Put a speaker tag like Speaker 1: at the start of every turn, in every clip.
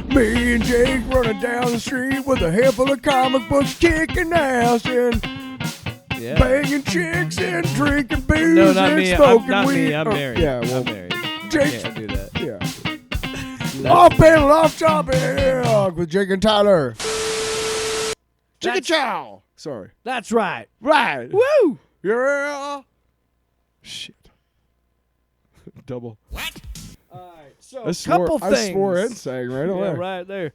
Speaker 1: Me and Jake running down the street with a handful of comic books, kicking ass and banging chicks and drinking booze
Speaker 2: No, not
Speaker 1: and
Speaker 2: me.
Speaker 1: smoking
Speaker 2: Not
Speaker 1: weed.
Speaker 2: me. I'm married.
Speaker 1: Yeah, well,
Speaker 2: I'm married.
Speaker 1: Jake.
Speaker 2: Can't do that.
Speaker 1: Yeah. Off panel, off topic with Jake and Tyler. Chicka chow. Sorry.
Speaker 2: That's right.
Speaker 1: Right.
Speaker 2: Woo!
Speaker 1: Yeah. Shit. Double.
Speaker 2: What? All right. So
Speaker 1: I swore and sang right away.
Speaker 2: Yeah, right there.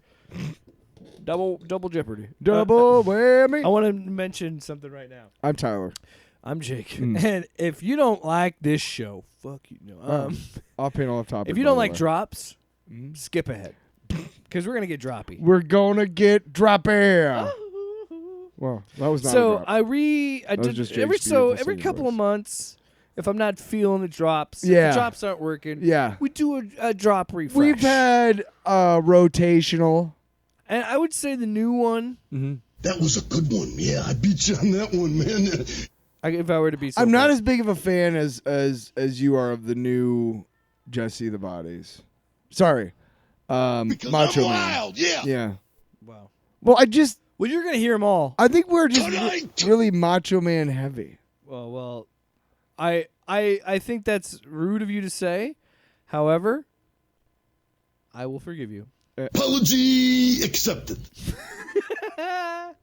Speaker 2: Double jeopardy.
Speaker 1: Double whammy.
Speaker 2: I want to mention something right now.
Speaker 1: I'm Tyler.
Speaker 2: I'm Jake. And if you don't like this show, fuck you. No.
Speaker 1: Off panel, off topic.
Speaker 2: If you don't like drops, skip ahead. Because we're going to get droppy.
Speaker 1: We're going to get droppy. Well, that was not a drop.
Speaker 2: Every couple of months, if I'm not feeling the drops, if the drops aren't working, we do a drop refresh.
Speaker 1: We've had rotational.
Speaker 2: And I would say the new one.
Speaker 3: That was a good one. Yeah, I beat you on that one, man.
Speaker 2: If I were to be so
Speaker 1: I'm not as big of a fan as you are of the new Jesse the Bodies. Sorry.
Speaker 3: Because
Speaker 1: Macho
Speaker 3: I'm
Speaker 1: Man.
Speaker 3: wild, yeah.
Speaker 2: Wow.
Speaker 1: Well,
Speaker 2: you're going to hear them all.
Speaker 1: I think we're just really Macho Man heavy.
Speaker 2: Well, I think that's rude of you to say. However, I will forgive you.
Speaker 3: Apology accepted.
Speaker 2: All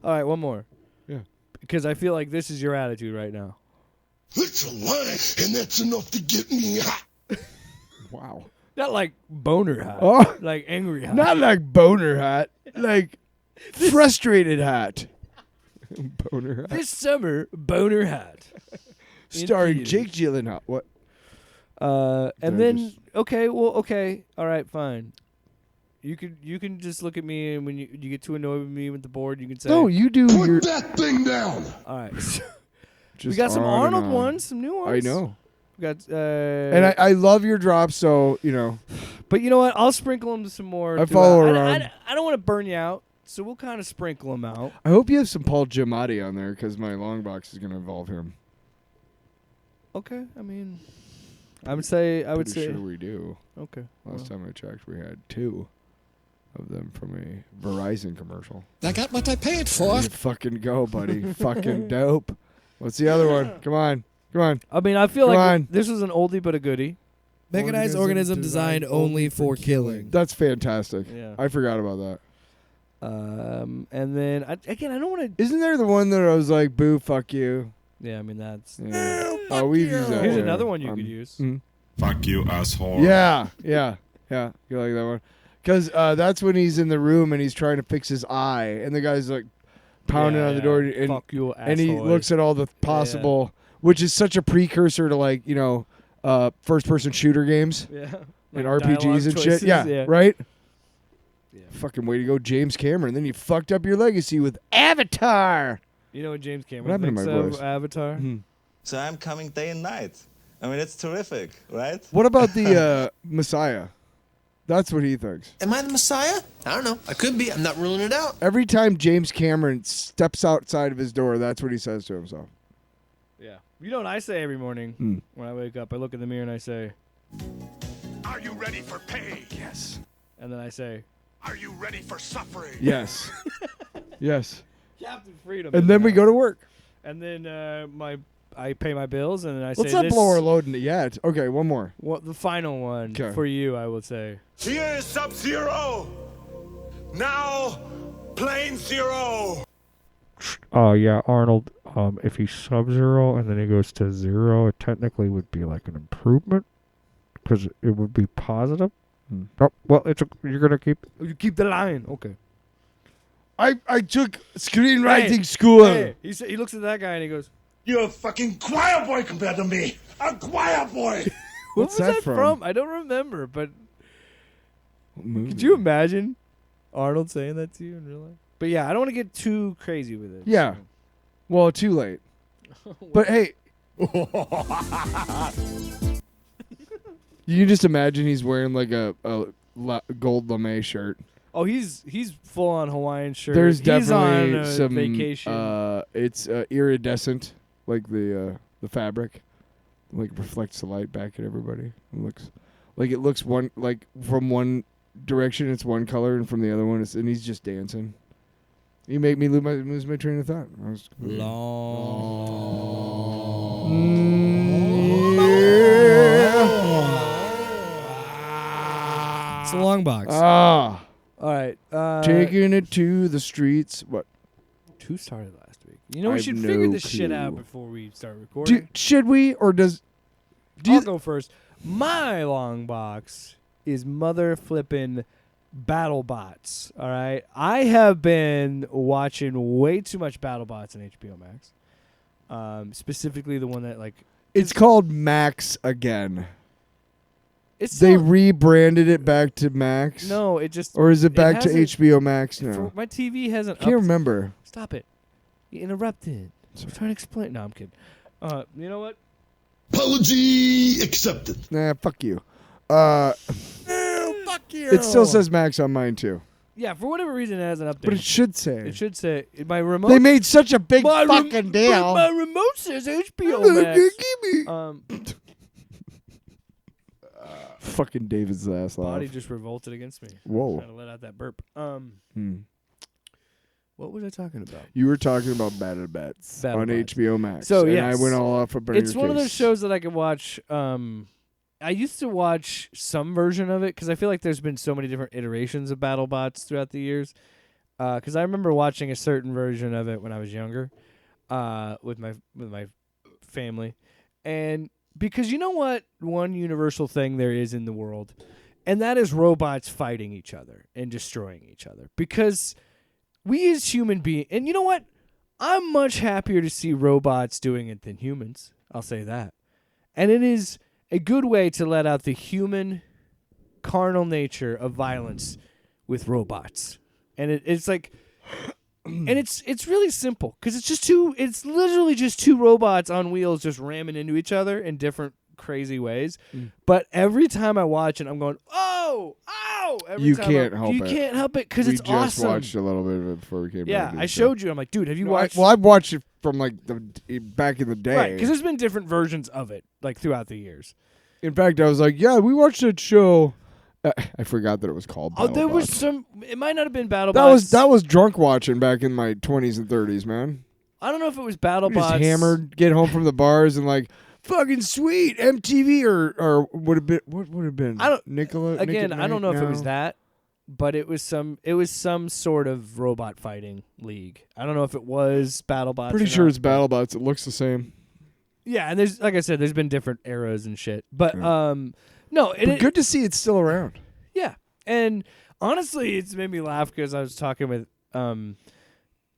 Speaker 2: right, one more.
Speaker 1: Yeah.
Speaker 2: Because I feel like this is your attitude right now.
Speaker 3: It's a lie, and that's enough to get me hot.
Speaker 1: Wow.
Speaker 2: Not like boner hot.
Speaker 1: Oh.
Speaker 2: Like angry hot.
Speaker 1: Not like boner hot. Like frustrated hot. Boner hot.
Speaker 2: This summer, boner hot.
Speaker 1: Starring Jake Gyllenhaal. What?
Speaker 2: And then okay, all right, fine. You can just look at me, and when you get too annoyed with me with the board, you can say,
Speaker 1: "No, you do."
Speaker 3: Put that thing down.
Speaker 2: All right. We got some Arnold ones, some new ones.
Speaker 1: I know.
Speaker 2: We got.
Speaker 1: And I love your drops, so you know.
Speaker 2: But you know what? I'll sprinkle them some more.
Speaker 1: I follow around.
Speaker 2: I don't want to burn you out, so we'll kind of sprinkle them out.
Speaker 1: I hope you have some Paul Giamatti on there because my long box is going to involve him.
Speaker 2: Okay, I mean, I would say.
Speaker 1: Sure we do.
Speaker 2: Okay.
Speaker 1: Last time I checked, we had 2 of them from a Verizon commercial.
Speaker 4: I got what I paid for.
Speaker 1: You fucking go, buddy. Fucking dope. What's the other one? Come on.
Speaker 2: I mean, I feel like this was an oldie but a goodie.
Speaker 4: Mechanized organism designed only for killing.
Speaker 1: That's fantastic.
Speaker 2: Yeah.
Speaker 1: I forgot about that.
Speaker 2: And then I don't want to.
Speaker 1: Isn't there the one that I was like, "Boo, fuck you"?
Speaker 2: Yeah, I mean that's.
Speaker 1: Yeah. Oh, we've used that.
Speaker 2: Here's another one you could use.
Speaker 5: Fuck you, asshole.
Speaker 1: Yeah. You like that one? Because that's when he's in the room and he's trying to fix his eye, and the guy's like pounding on the door, and
Speaker 2: fuck you, asshole.
Speaker 1: And he looks at all the possible, which is such a precursor to like first-person shooter games, and RPGs and shit. Yeah, right. Yeah. Fucking way to go, James Cameron. Then you fucked up your legacy with Avatar.
Speaker 2: You know what James Cameron thinks of Avatar?
Speaker 6: So I'm coming day and night. I mean, it's terrific, right?
Speaker 1: What about the Messiah? That's what he thinks.
Speaker 4: Am I the Messiah? I don't know. I could be. I'm not ruling it out.
Speaker 1: Every time James Cameron steps outside of his door, that's what he says to himself.
Speaker 2: Yeah. You know what I say every morning when I wake up? I look in the mirror and I say,
Speaker 3: Are you ready for pain?
Speaker 1: Yes.
Speaker 2: And then I say,
Speaker 3: Are you ready for suffering?
Speaker 1: Yes. Yes.
Speaker 2: Captain Freedom.
Speaker 1: And then we go to work.
Speaker 2: And then I pay my bills, and then I say,
Speaker 1: let's not blow our load yet. Okay, one more.
Speaker 2: What the final one for you? I would say.
Speaker 3: Here is Sub-Zero. Now, Plane Zero.
Speaker 7: Oh yeah, Arnold. If he's Sub-Zero and then he goes to 0, it technically would be like an improvement because it would be positive. Oh, well, you're gonna keep.
Speaker 2: You keep the line. Okay.
Speaker 1: I took screenwriting school.
Speaker 2: Hey, he looks at that guy and he goes,
Speaker 3: You're a fucking choir boy compared to me. A choir boy.
Speaker 2: What was that from? I don't remember, but could you imagine Arnold saying that to you in real life? But yeah, I don't want to get too crazy with it.
Speaker 1: Yeah. Well, too late. But hey. You can just imagine he's wearing like a gold lame shirt.
Speaker 2: Oh, he's full on Hawaiian shirt.
Speaker 1: There's
Speaker 2: he's
Speaker 1: definitely
Speaker 2: on
Speaker 1: some
Speaker 2: vacation.
Speaker 1: It's iridescent, like the fabric, like reflects the light back at everybody. It looks from one direction it's one color, and from the other one and he's just dancing. You make me lose my train of thought.
Speaker 4: It's a long box.
Speaker 2: All right.
Speaker 1: Taking it to the streets. What?
Speaker 2: 2 started last week. You know, we should figure this shit out before we start recording.
Speaker 1: Should we, or does...
Speaker 2: I'll go first. My long box is mother flippin' BattleBots. All right, I have been watching way too much BattleBots on HBO Max. Specifically, the one that
Speaker 1: it's called Max again.
Speaker 2: They
Speaker 1: rebranded it back to Max.
Speaker 2: No, it just
Speaker 1: or is it back to HBO Max now?
Speaker 2: My TV hasn't.
Speaker 1: I can't remember.
Speaker 2: Stop it! You interrupted. I'm trying to explain. No, I'm kidding. You know what?
Speaker 3: Apology accepted.
Speaker 1: Nah, fuck you.
Speaker 4: Fuck you.
Speaker 1: It still says Max on mine too.
Speaker 2: Yeah, for whatever reason it hasn't updated.
Speaker 1: But it should say.
Speaker 2: It should say my remote.
Speaker 1: They made such a big fucking deal.
Speaker 2: My remote says HBO Max.
Speaker 1: Fucking David's last laugh.
Speaker 2: Body just revolted against me.
Speaker 1: Whoa.
Speaker 2: Trying to let out that burp. What was I talking about?
Speaker 1: You were talking about BattleBots on HBO Max.
Speaker 2: So
Speaker 1: and I went all off a burger
Speaker 2: It's one of those shows that I could watch. I used to watch some version of it because I feel like there's been so many different iterations of BattleBots throughout the years. Because I remember watching a certain version of it when I was younger, with my family, and because you know what, one universal thing there is in the world, and that is robots fighting each other and destroying each other. Because we as human beings, and you know what, I'm much happier to see robots doing it than humans. I'll say that, and it is a good way to let out the human carnal nature of violence with robots. And it's like, and it's really simple because it's literally just 2 robots on wheels just ramming into each other in different crazy ways. But every time I watch it, I'm going, oh,
Speaker 1: you can't help it.
Speaker 2: You can't help it because it's awesome.
Speaker 1: We just watched a little bit of it before we came back.
Speaker 2: Yeah, I showed you. I'm like, dude, have you watched?
Speaker 1: I've watched it from back in the day.
Speaker 2: Right, because there's been different versions of it throughout the years.
Speaker 1: In fact, I was like, yeah, we watched that show. I forgot that it was called BattleBots.
Speaker 2: There was some. It might not have been BattleBots.
Speaker 1: That was drunk watching back in my 20s and 30s, man.
Speaker 2: I don't know if it was BattleBots.
Speaker 1: Just hammered, get home from the bars, and fucking sweet MTV or would have been what would have been? Nicola.
Speaker 2: Again, I don't know if it was that, but it was some sort of robot fighting league. I don't know if it was BattleBots.
Speaker 1: Pretty sure it's BattleBots. It looks the same.
Speaker 2: Yeah, and there's like I said, there's been different eras and shit, but no,
Speaker 1: but good to see it's still around.
Speaker 2: Yeah, and honestly, it's made me laugh because I was talking with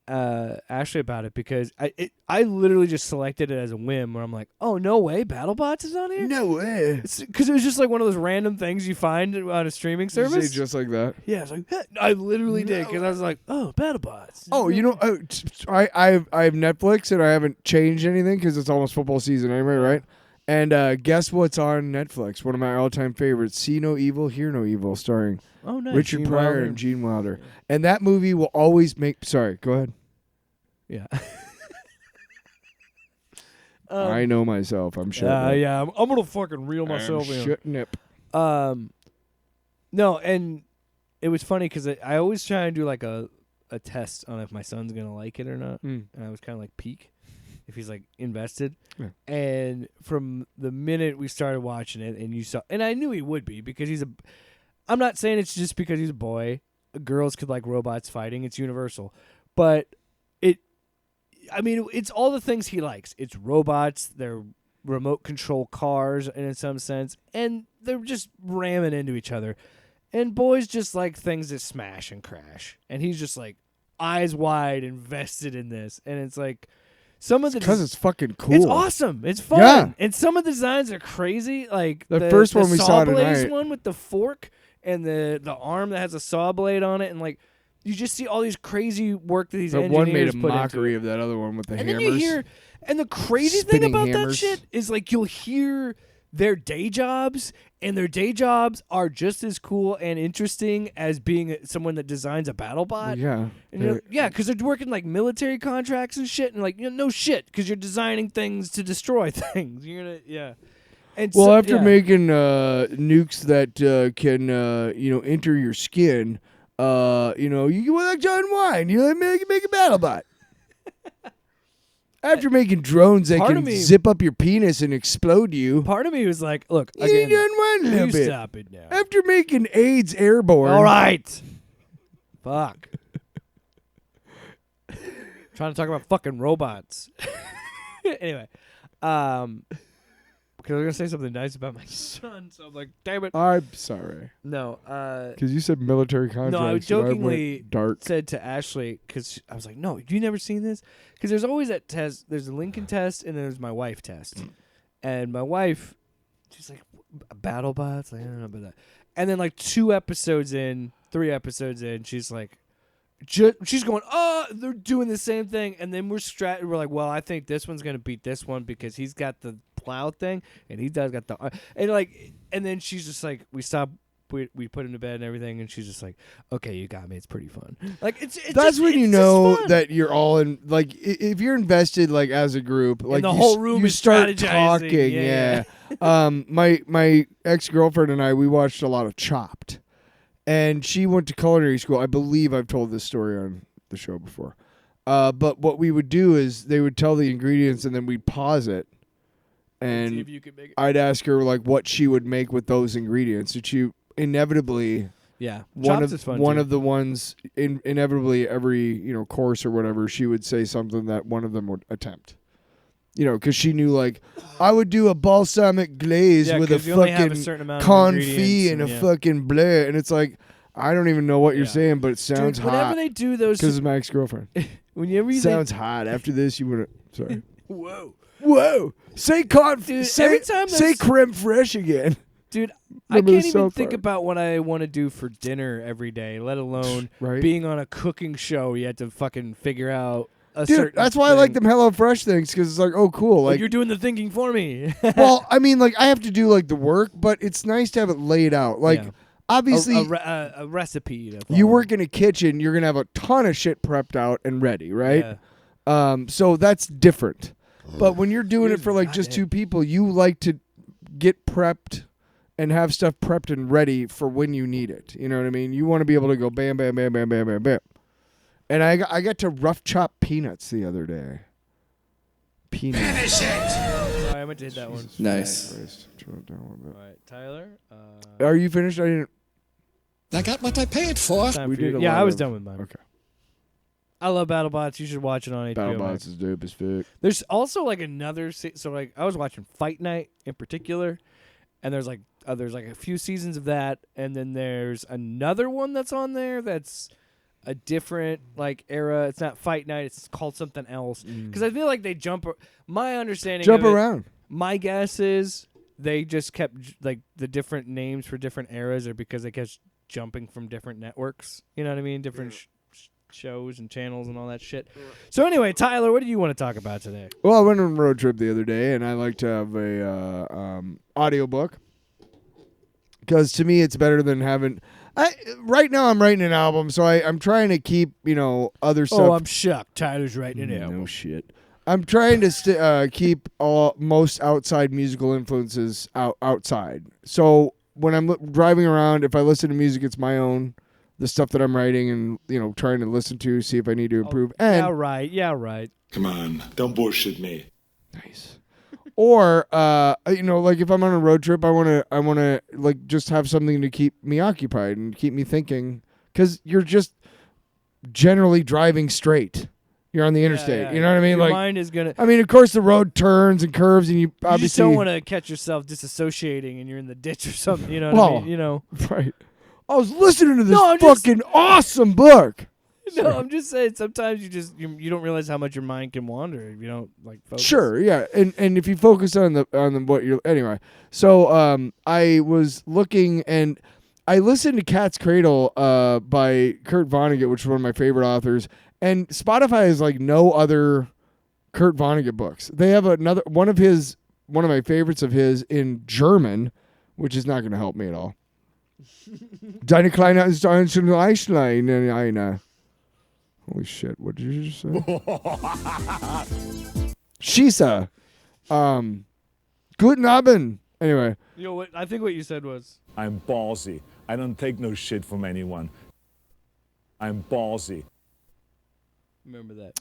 Speaker 2: Ashley about it because I literally just selected it as a whim where I'm like, oh no way, BattleBots is on here.
Speaker 1: No way,
Speaker 2: because it was just like one of those random things you find on a streaming service.
Speaker 1: Did you say just like that?
Speaker 2: Yeah, it's like I literally did because I was like, oh, BattleBots.
Speaker 1: Oh, you know, I have Netflix and I haven't changed anything because it's almost football season anyway, right? And guess what's on Netflix? One of my all-time favorites, See No Evil, Hear No Evil, starring Richard
Speaker 2: Gene
Speaker 1: Pryor
Speaker 2: Wilder.
Speaker 1: and Gene Wilder. And that movie will always make... Sorry, go ahead.
Speaker 2: Yeah.
Speaker 1: I know myself. I'm sure.
Speaker 2: Yeah, I'm going to fucking reel myself in.
Speaker 1: Shut nip.
Speaker 2: No, and it was funny because I always try and do like a test on if my son's going to like it or not. And I was kind of like peak. If he's invested.
Speaker 1: Yeah.
Speaker 2: And from the minute we started watching it and you saw, and I knew he would be because I'm not saying it's just because he's a boy. Girls could like robots fighting. It's universal. But it's all the things he likes. It's robots. They're remote control cars in some sense. And they're just ramming into each other. And boys just like things that smash and crash. And he's just like eyes wide invested in this. And it's like, because
Speaker 1: it's fucking cool.
Speaker 2: It's awesome. It's fun.
Speaker 1: Yeah.
Speaker 2: And some of the designs are crazy. Like
Speaker 1: the first one we saw tonight.
Speaker 2: One with the fork and the arm that has a saw blade on it. And you just see all these crazy work that these engineers
Speaker 1: one made a
Speaker 2: put
Speaker 1: mockery
Speaker 2: into
Speaker 1: of that other one with the
Speaker 2: and
Speaker 1: hammers.
Speaker 2: Then you hear, and the crazy thing about
Speaker 1: hammers.
Speaker 2: that shit is you'll hear their day jobs, and their day jobs are just as cool and interesting as being someone that designs a BattleBot.
Speaker 1: Yeah.
Speaker 2: And because they're working military contracts and shit, and no shit, because you're designing things to destroy things. You're gonna, And
Speaker 1: well,
Speaker 2: so,
Speaker 1: after making nukes that can enter your skin, you can like John Wine. Make a battle bot. After making drones that can zip up your penis and explode you.
Speaker 2: Part of me was like, look,
Speaker 1: You
Speaker 2: again,
Speaker 1: done one a little bit.
Speaker 2: stop it now.
Speaker 1: After making AIDS airborne.
Speaker 2: All right. Fuck. Trying to talk about fucking robots. Anyway, because I was gonna say something nice about my son, so I'm like, damn it.
Speaker 1: I'm sorry.
Speaker 2: No,
Speaker 1: because you said military contracts.
Speaker 2: No, I jokingly
Speaker 1: dark.
Speaker 2: said to Ashley, because I was like, no, you never seen this? Because there's always that test. There's a Lincoln test, and there's my wife test. And my wife, she's like, BattleBots? Like, I don't know about that. And then like 3 episodes in, she's like, she's going, oh, they're doing the same thing. And then we're like, well, I think this one's going to beat this one because he's got the plow thing, and he does got the and then she's just like, we put him to bed and everything, and she's just like, okay, you got me, it's pretty fun. Like it's
Speaker 1: that's
Speaker 2: just,
Speaker 1: when you
Speaker 2: it's
Speaker 1: know
Speaker 2: fun.
Speaker 1: that you're all in, like, if you're invested, like, as a group, like,
Speaker 2: and the whole room
Speaker 1: you
Speaker 2: is
Speaker 1: start
Speaker 2: strategizing.
Speaker 1: talking. Yeah. My ex-girlfriend and I, we watched a lot of Chopped, and she went to culinary school. I believe I've told this story on the show before, but what we would do is they would tell the ingredients, and then we'd pause it. And I'd ask her, like, what she would make with those ingredients. And she inevitably, one of the ones, inevitably every course or whatever, she would say something that one of them would attempt. Because she knew, like, I would do a balsamic glaze with a fucking confit and a fucking bleh. And it's like, I don't even know what you're saying, but it sounds hot.
Speaker 2: Whenever they do those,
Speaker 1: because of my ex-girlfriend. Sounds hot. After this, you want to. Sorry. Whoa! Say say creme fraiche again.
Speaker 2: Dude, I can't even think about what I want to do for dinner every day, let alone being on a cooking show. You had to fucking figure out a certain
Speaker 1: that's why
Speaker 2: thing.
Speaker 1: I like them HelloFresh things, because it's like, oh, cool. Like,
Speaker 2: you're doing the thinking for me.
Speaker 1: Well, I mean, like, I have to do, like, the work, but it's nice to have it laid out. Like, obviously,
Speaker 2: a recipe.
Speaker 1: You work in a kitchen, you're going to have a ton of shit prepped out and ready, right? Yeah. So that's different. But when you're doing it for, like, just 2 people, you like to get prepped and have stuff prepped and ready for when you need it. You know what I mean? You want to be able to go bam, bam, bam, bam, bam, bam, bam. And I got to rough chop peanuts the other day. Peanuts.
Speaker 3: Finish it!
Speaker 2: Sorry, I meant to hit that one.
Speaker 4: Nice.
Speaker 2: All right, Tyler.
Speaker 1: Are you finished?
Speaker 4: I got what I paid for.
Speaker 2: I was done with mine.
Speaker 1: Okay.
Speaker 2: I love BattleBots. You should watch it on HBO.
Speaker 1: BattleBots is dope as fuck.
Speaker 2: There's also like another, so like I was watching Fight Night in particular, and there's like a few seasons of that, and then there's another one that's on there that's a different like era. It's not Fight Night. It's called something else. Because I feel like they jump. My understanding of it,
Speaker 1: around.
Speaker 2: My guess is they just kept like the different names for different eras, or because they kept jumping from different networks. You know what I mean? Different shows and channels and all that shit. So anyway, Tyler, what do you want to talk about today?
Speaker 1: Well, I went on a road trip the other day, and I like to have a audiobook, because to me it's better than having. Right now I'm writing an album, so I'm trying to keep other stuff.
Speaker 2: Oh, I'm shocked. Tyler's writing an album.
Speaker 1: No shit. I'm trying to keep most outside musical influences outside. So when I'm driving around, if I listen to music, it's my own. The stuff that I'm writing and, trying to listen to, see if I need to improve.
Speaker 2: Yeah, right.
Speaker 5: Come on, don't bullshit me.
Speaker 1: Nice. Or, like if I'm on a road trip, I want to like just have something to keep me occupied and keep me thinking. Because you're just generally driving straight. You're on the interstate.
Speaker 2: Yeah.
Speaker 1: You know what I mean?
Speaker 2: Your
Speaker 1: like,
Speaker 2: mind is going to...
Speaker 1: I mean, of course, the road turns and curves, and you obviously...
Speaker 2: just don't want to catch yourself disassociating and you're in the ditch or something. You know what I mean?
Speaker 1: Right. I was listening to this fucking awesome book.
Speaker 2: No, I'm just saying sometimes you don't realize how much your mind can wander if you don't like focus.
Speaker 1: Sure, yeah, and if you focus on what you're anyway. So I was looking and I listened to Cat's Cradle by Kurt Vonnegut, which is one of my favorite authors. And Spotify has like no other Kurt Vonnegut books. They have one of my favorites of his in German, which is not going to help me at all. Deine kleine Einstein. Holy shit, what did you just say? Shisa. Guten Abend. Anyway.
Speaker 2: You know what? I think what you said was,
Speaker 5: I'm ballsy. I don't take no shit from anyone. I'm ballsy.
Speaker 2: remember that.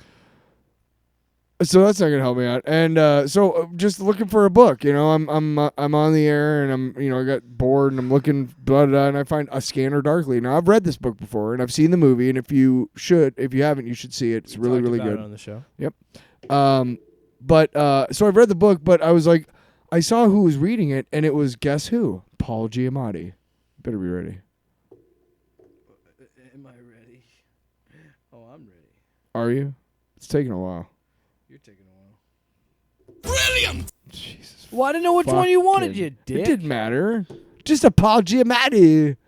Speaker 1: So that's not gonna help me out. And so just looking for a book. I'm on the air and I got bored and I'm looking blah, blah, blah, and I find A Scanner Darkly. Now I've read this book before and I've seen the movie, and if you haven't, you should see it. It's really really good.
Speaker 2: It on the show.
Speaker 1: Yep. But so I've read the book, but I was like, I saw who was reading it, and it was, guess who? Paul Giamatti. Better be ready.
Speaker 2: Am I ready? Oh, I'm ready.
Speaker 1: Are you? It's taking a while.
Speaker 2: You're taking a while. Brilliant! Jesus. Well, I didn't know which one you wanted, you dick.
Speaker 1: It didn't matter. Just a Paul Giamatti.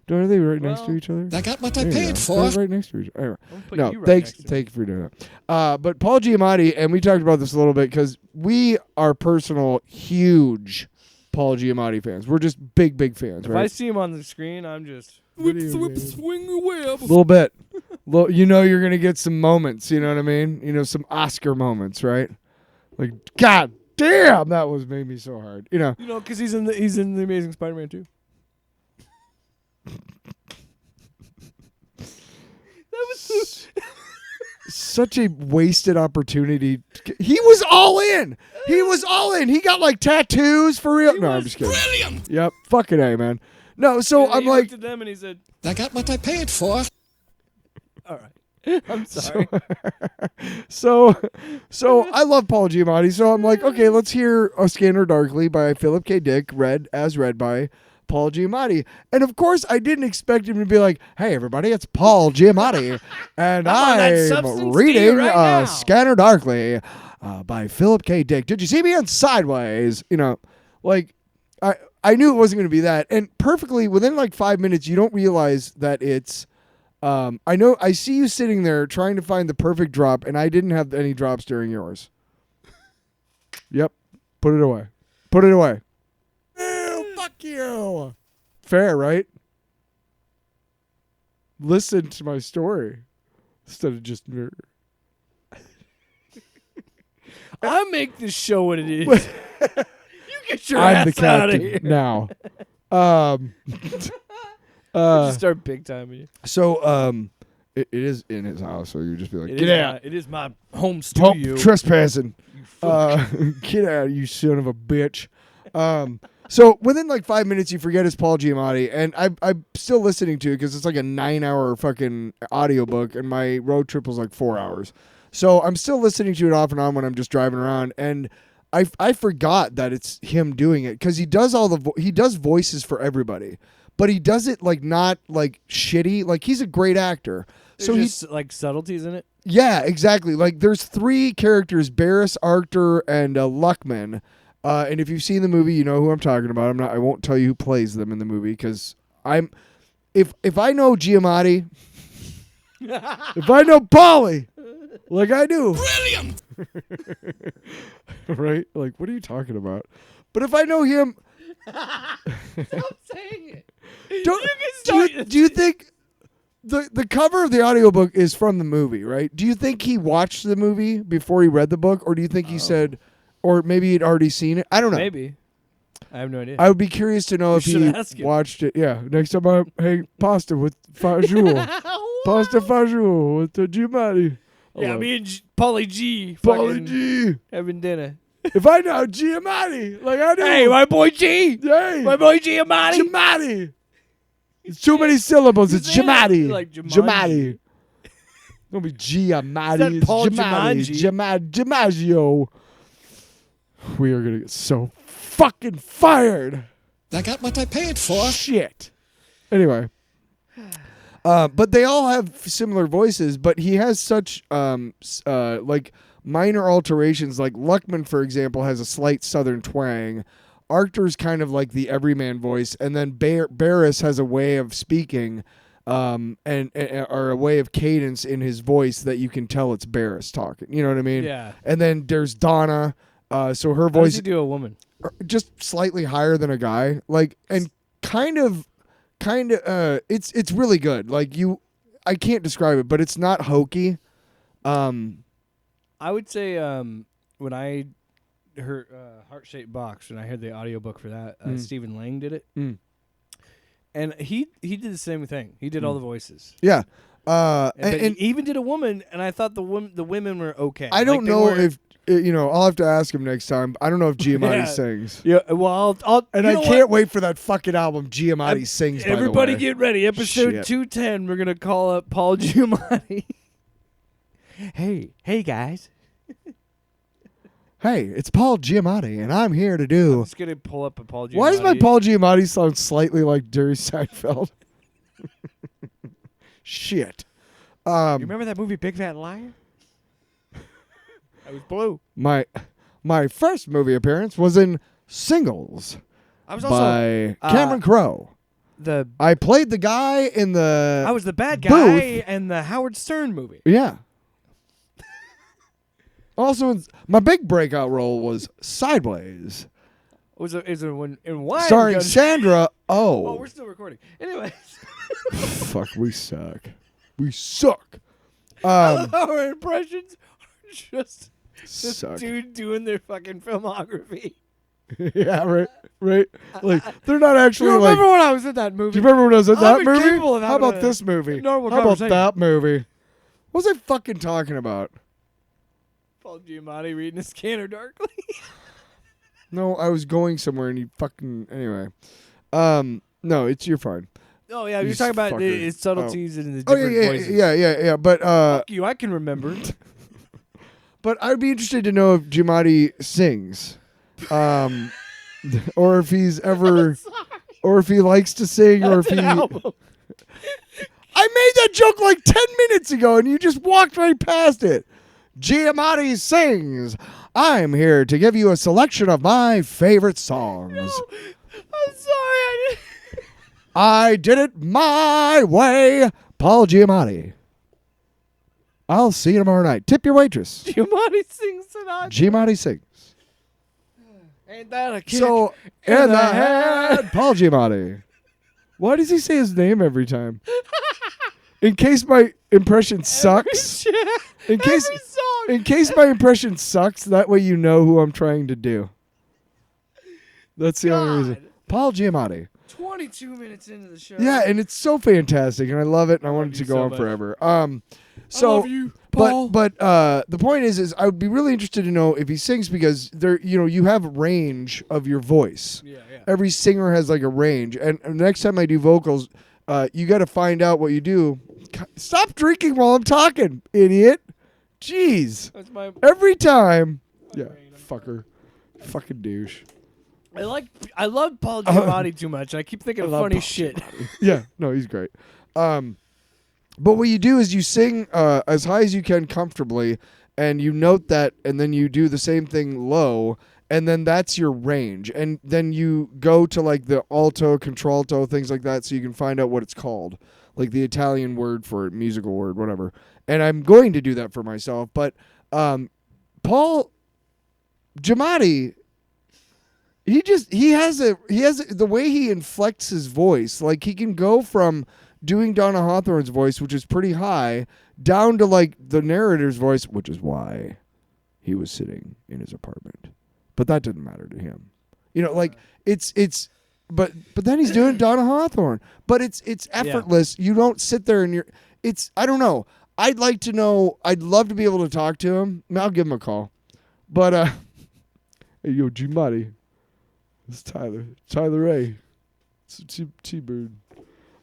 Speaker 1: Don't they right next to each other?
Speaker 4: I got what I paid for.
Speaker 1: They're right next to each other.
Speaker 2: No,
Speaker 1: thank you for doing that. But Paul Giamatti, and we talked about this a little bit because we are personal, huge Paul Giamatti fans. We're just big, big fans, right?
Speaker 2: If I see him on the screen, I'm just
Speaker 4: Whip, swing the web.
Speaker 1: A little bit. You're going to get some moments, you know what I mean? Some Oscar moments, right? Like, God damn, that made me so hard.
Speaker 2: because he's in the Amazing Spider-Man 2. That was
Speaker 1: such a wasted opportunity. He was all in. He got like tattoos for real. No, I'm just kidding.
Speaker 4: Brilliant.
Speaker 1: Yep. Fucking A, man. No, so I'm like,
Speaker 2: looked at them and he said,
Speaker 4: I got what I paid for.
Speaker 2: all right. I'm sorry.
Speaker 1: So I love Paul Giamatti. So I'm like, okay, let's hear A Scanner Darkly by Philip K. Dick, read by Paul Giamatti. And of course, I didn't expect him to be like, hey, everybody, it's Paul Giamatti. And I'm reading Scanner Darkly by Philip K. Dick. Did you see me on Sideways? I knew it wasn't going to be that. And perfectly, within like 5 minutes, you don't realize that it's, I see you sitting there trying to find the perfect drop, and I didn't have any drops during yours. Yep. Put it away. Fuck you. Fair, right? Listen to my story instead of just.
Speaker 2: I make this show what it is. You get your
Speaker 1: I'm the
Speaker 2: ass out of
Speaker 1: captain
Speaker 2: here
Speaker 1: now.
Speaker 2: Just start big timing you.
Speaker 1: So it is in his house, so you just be like, get out.
Speaker 2: It is my home studio.
Speaker 1: Trespassing. Get out, you son of a bitch. So within like 5 minutes, you forget it's Paul Giamatti, and I'm still listening to it because it's like a 9-hour fucking audiobook, and my road trip was like 4 hours. So I'm still listening to it off and on when I'm just driving around, and I forgot that it's him doing it because he does he does voices for everybody, but he does it like not like shitty. Like he's a great actor.
Speaker 2: So he's like subtleties in it.
Speaker 1: Yeah, exactly. Like there's 3 characters: Barris, Arctur, and Luckman. And if you've seen the movie, you know who I'm talking about. I won't tell you who plays them in the movie because if I know Giamatti, if I know Paulie, like I do,
Speaker 4: Brilliant.
Speaker 1: right? Like, what are you talking about? But if I know him,
Speaker 2: Stop saying it.
Speaker 1: Do you think the cover of the audiobook is from the movie, right? Do you think he watched the movie before he read the book, or do you think he said, or maybe he'd already seen it? I don't know.
Speaker 2: Maybe. I have no idea.
Speaker 1: I would be curious to know if he watched it. Yeah, next time I pasta with fajoule. Pasta fajoule with the Giamatti.
Speaker 2: Yeah, me and Paulie G.
Speaker 1: Paulie G.
Speaker 2: Having dinner.
Speaker 1: If I know Giamatti, like I do.
Speaker 2: Hey, my boy G.
Speaker 1: Hey.
Speaker 2: My boy Giamatti.
Speaker 1: Giamatti. It's too many syllables. It's Giamatti.
Speaker 2: Like
Speaker 1: Giamatti. Don't be Giamatti.
Speaker 2: It's Paul
Speaker 1: Giamaggio. We are going to get so fucking fired.
Speaker 4: I got what I paid for.
Speaker 1: Shit. Anyway. But they all have similar voices, but he has such like minor alterations. Like Luckman, for example, has a slight southern twang. Arctur's kind of like the everyman voice, and then Barris has a way of speaking, or a way of cadence in his voice that you can tell it's Barris talking. You know what I mean?
Speaker 2: Yeah.
Speaker 1: And then there's Donna. So her voice.
Speaker 2: How does he do a woman?
Speaker 1: Just slightly higher than a guy, like, and kind of. It's really good. Like I can't describe it, but it's not hokey.
Speaker 2: I would say when I her Heart-Shaped Box, and I heard the audiobook for that. Stephen Lang did it. And he did the same thing. He did all the voices.
Speaker 1: Yeah.
Speaker 2: And he even did a woman, and I thought the women were okay.
Speaker 1: I don't know if, I'll have to ask him next time. I don't know if Giamatti sings.
Speaker 2: Yeah, well, I'll
Speaker 1: and I can't wait for that fucking album Giamatti sings,
Speaker 2: everybody
Speaker 1: by the way.
Speaker 2: get ready. Episode 210, we're going to call up Paul Giamatti. Hey, guys.
Speaker 1: Hey, it's Paul Giamatti, and I'm here to do...
Speaker 2: I'm just going to pull up a Paul Giamatti.
Speaker 1: Why does my Paul Giamatti sound slightly like Jerry Seinfeld? Shit.
Speaker 2: You remember that movie Big Fat Liar? I was blue.
Speaker 1: My first movie appearance was in Singles
Speaker 2: I was
Speaker 1: by Cameron Crowe. I played the guy in the...
Speaker 2: I was the bad guy
Speaker 1: booth.
Speaker 2: in the Howard Stern movie.
Speaker 1: Yeah. Also, my big breakout role was Sideways.
Speaker 2: Is it in Wine
Speaker 1: starring
Speaker 2: Country?
Speaker 1: Sandra Oh.
Speaker 2: Oh, we're still recording. Anyways.
Speaker 1: Fuck, we suck. We suck.
Speaker 2: Our impressions are just this
Speaker 1: suck.
Speaker 2: dude doing their fucking filmography.
Speaker 1: Yeah, right. Like, they're not actually
Speaker 2: Do you
Speaker 1: like...
Speaker 2: remember when I was in that movie?
Speaker 1: Do you remember when I was in that movie?
Speaker 2: incapable of
Speaker 1: How
Speaker 2: having
Speaker 1: about this movie?
Speaker 2: normal
Speaker 1: How about
Speaker 2: conversation.
Speaker 1: that movie? What was I fucking talking about?
Speaker 2: Paul Giamatti reading a Scanner Darkly.
Speaker 1: No, I was going somewhere and you fucking... Anyway. No, you're fine.
Speaker 2: Oh, yeah, you're
Speaker 1: You
Speaker 2: talking about
Speaker 1: fucker.
Speaker 2: the subtleties and the
Speaker 1: Oh,
Speaker 2: different voices.
Speaker 1: yeah. But,
Speaker 2: Fuck you, I can remember.
Speaker 1: but I'd be interested to know if Giamatti sings. Or if he's ever... Or if he likes to sing, or if he...
Speaker 2: Album.
Speaker 1: I made that joke like 10 minutes ago, and you just walked right past it. Giamatti sings. I'm here to give you a selection of my favorite songs.
Speaker 2: No, I'm sorry,
Speaker 1: I did it my way. Paul Giamatti. I'll see you tomorrow night. Tip your waitress.
Speaker 2: Giamatti sings tonight.
Speaker 1: Giamatti sings.
Speaker 2: Ain't that a kick?
Speaker 1: So, in the head, Paul Giamatti. Why does he say his name every time? In case my impression sucks. In case my impression sucks, that way you know who I'm trying to do. That's the only reason. Paul Giamatti.
Speaker 2: 22 minutes into the show.
Speaker 1: Yeah, and it's so fantastic, and I love it, and I want it to go on forever. So,
Speaker 2: I love you, Paul.
Speaker 1: But the point is I would be really interested to know if he sings, because there, you have range of your voice.
Speaker 2: Yeah.
Speaker 1: Every singer has like a range, and next time I do vocals, you got to find out what you do. Stop drinking while I'm talking, idiot. Jeez. Every time. Yeah, fucker. Fucking douche.
Speaker 2: I love Paul Giamatti too much. I keep thinking of funny shit.
Speaker 1: Yeah, no, he's great. But what you do is you sing as high as you can comfortably, and you note that, and then you do the same thing low, and then that's your range. And then you go to like the alto, contralto, things like that, so you can find out what it's called, like the Italian word for it, musical word, whatever. And I'm going to do that for myself. But Paul Giamatti, he has the way he inflects his voice. Like, he can go from doing Donna Hawthorne's voice, which is pretty high, down to like the narrator's voice, which is why he was sitting in his apartment. But that didn't matter to him. Like but then he's doing Donna Hawthorne. But it's effortless. Yeah. You don't sit there and I don't know. I'd like to know. I'd love to be able to talk to him. I'll give him a call. But hey, yo, Giamatti. It's Tyler Ray. It's T-Bird.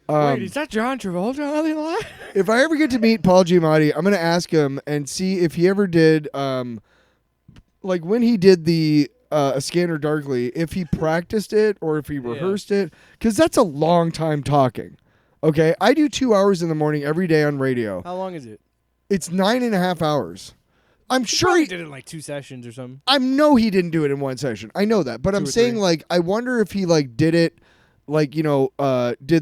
Speaker 2: Wait, is that John Travolta on the line?
Speaker 1: If I ever get to meet Paul Giamatti, I'm going to ask him and see if he ever did, like when he did the A Scanner Darkly, if he practiced it or if he rehearsed it. Because that's a long time talking. Okay? I do 2 hours in the morning every day on radio.
Speaker 2: How long is it?
Speaker 1: It's 9.5 hours. I'm sure
Speaker 2: he did it in like 2 sessions or something.
Speaker 1: I know he didn't do it in one session. I know that. But I'm saying, like, I wonder if he, like, did it, like, did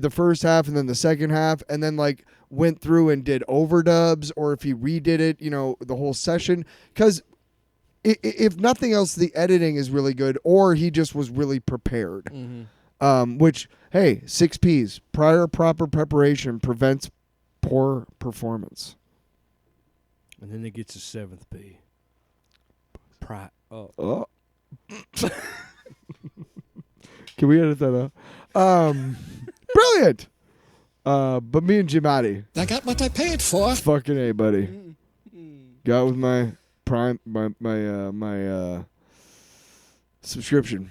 Speaker 1: the first half and then the second half and then, like, went through and did overdubs, or if he redid it, the whole session. Because if nothing else, the editing is really good, or he just was really prepared. Mm-hmm. Which, hey, 6 Ps. Prior proper preparation prevents poor performance.
Speaker 2: And then it gets a 7th P.
Speaker 1: Can we edit that out? Brilliant. But me and Jim Addy.
Speaker 3: I got what I paid for.
Speaker 1: Fucking A, buddy. Got with my Prime, my subscription.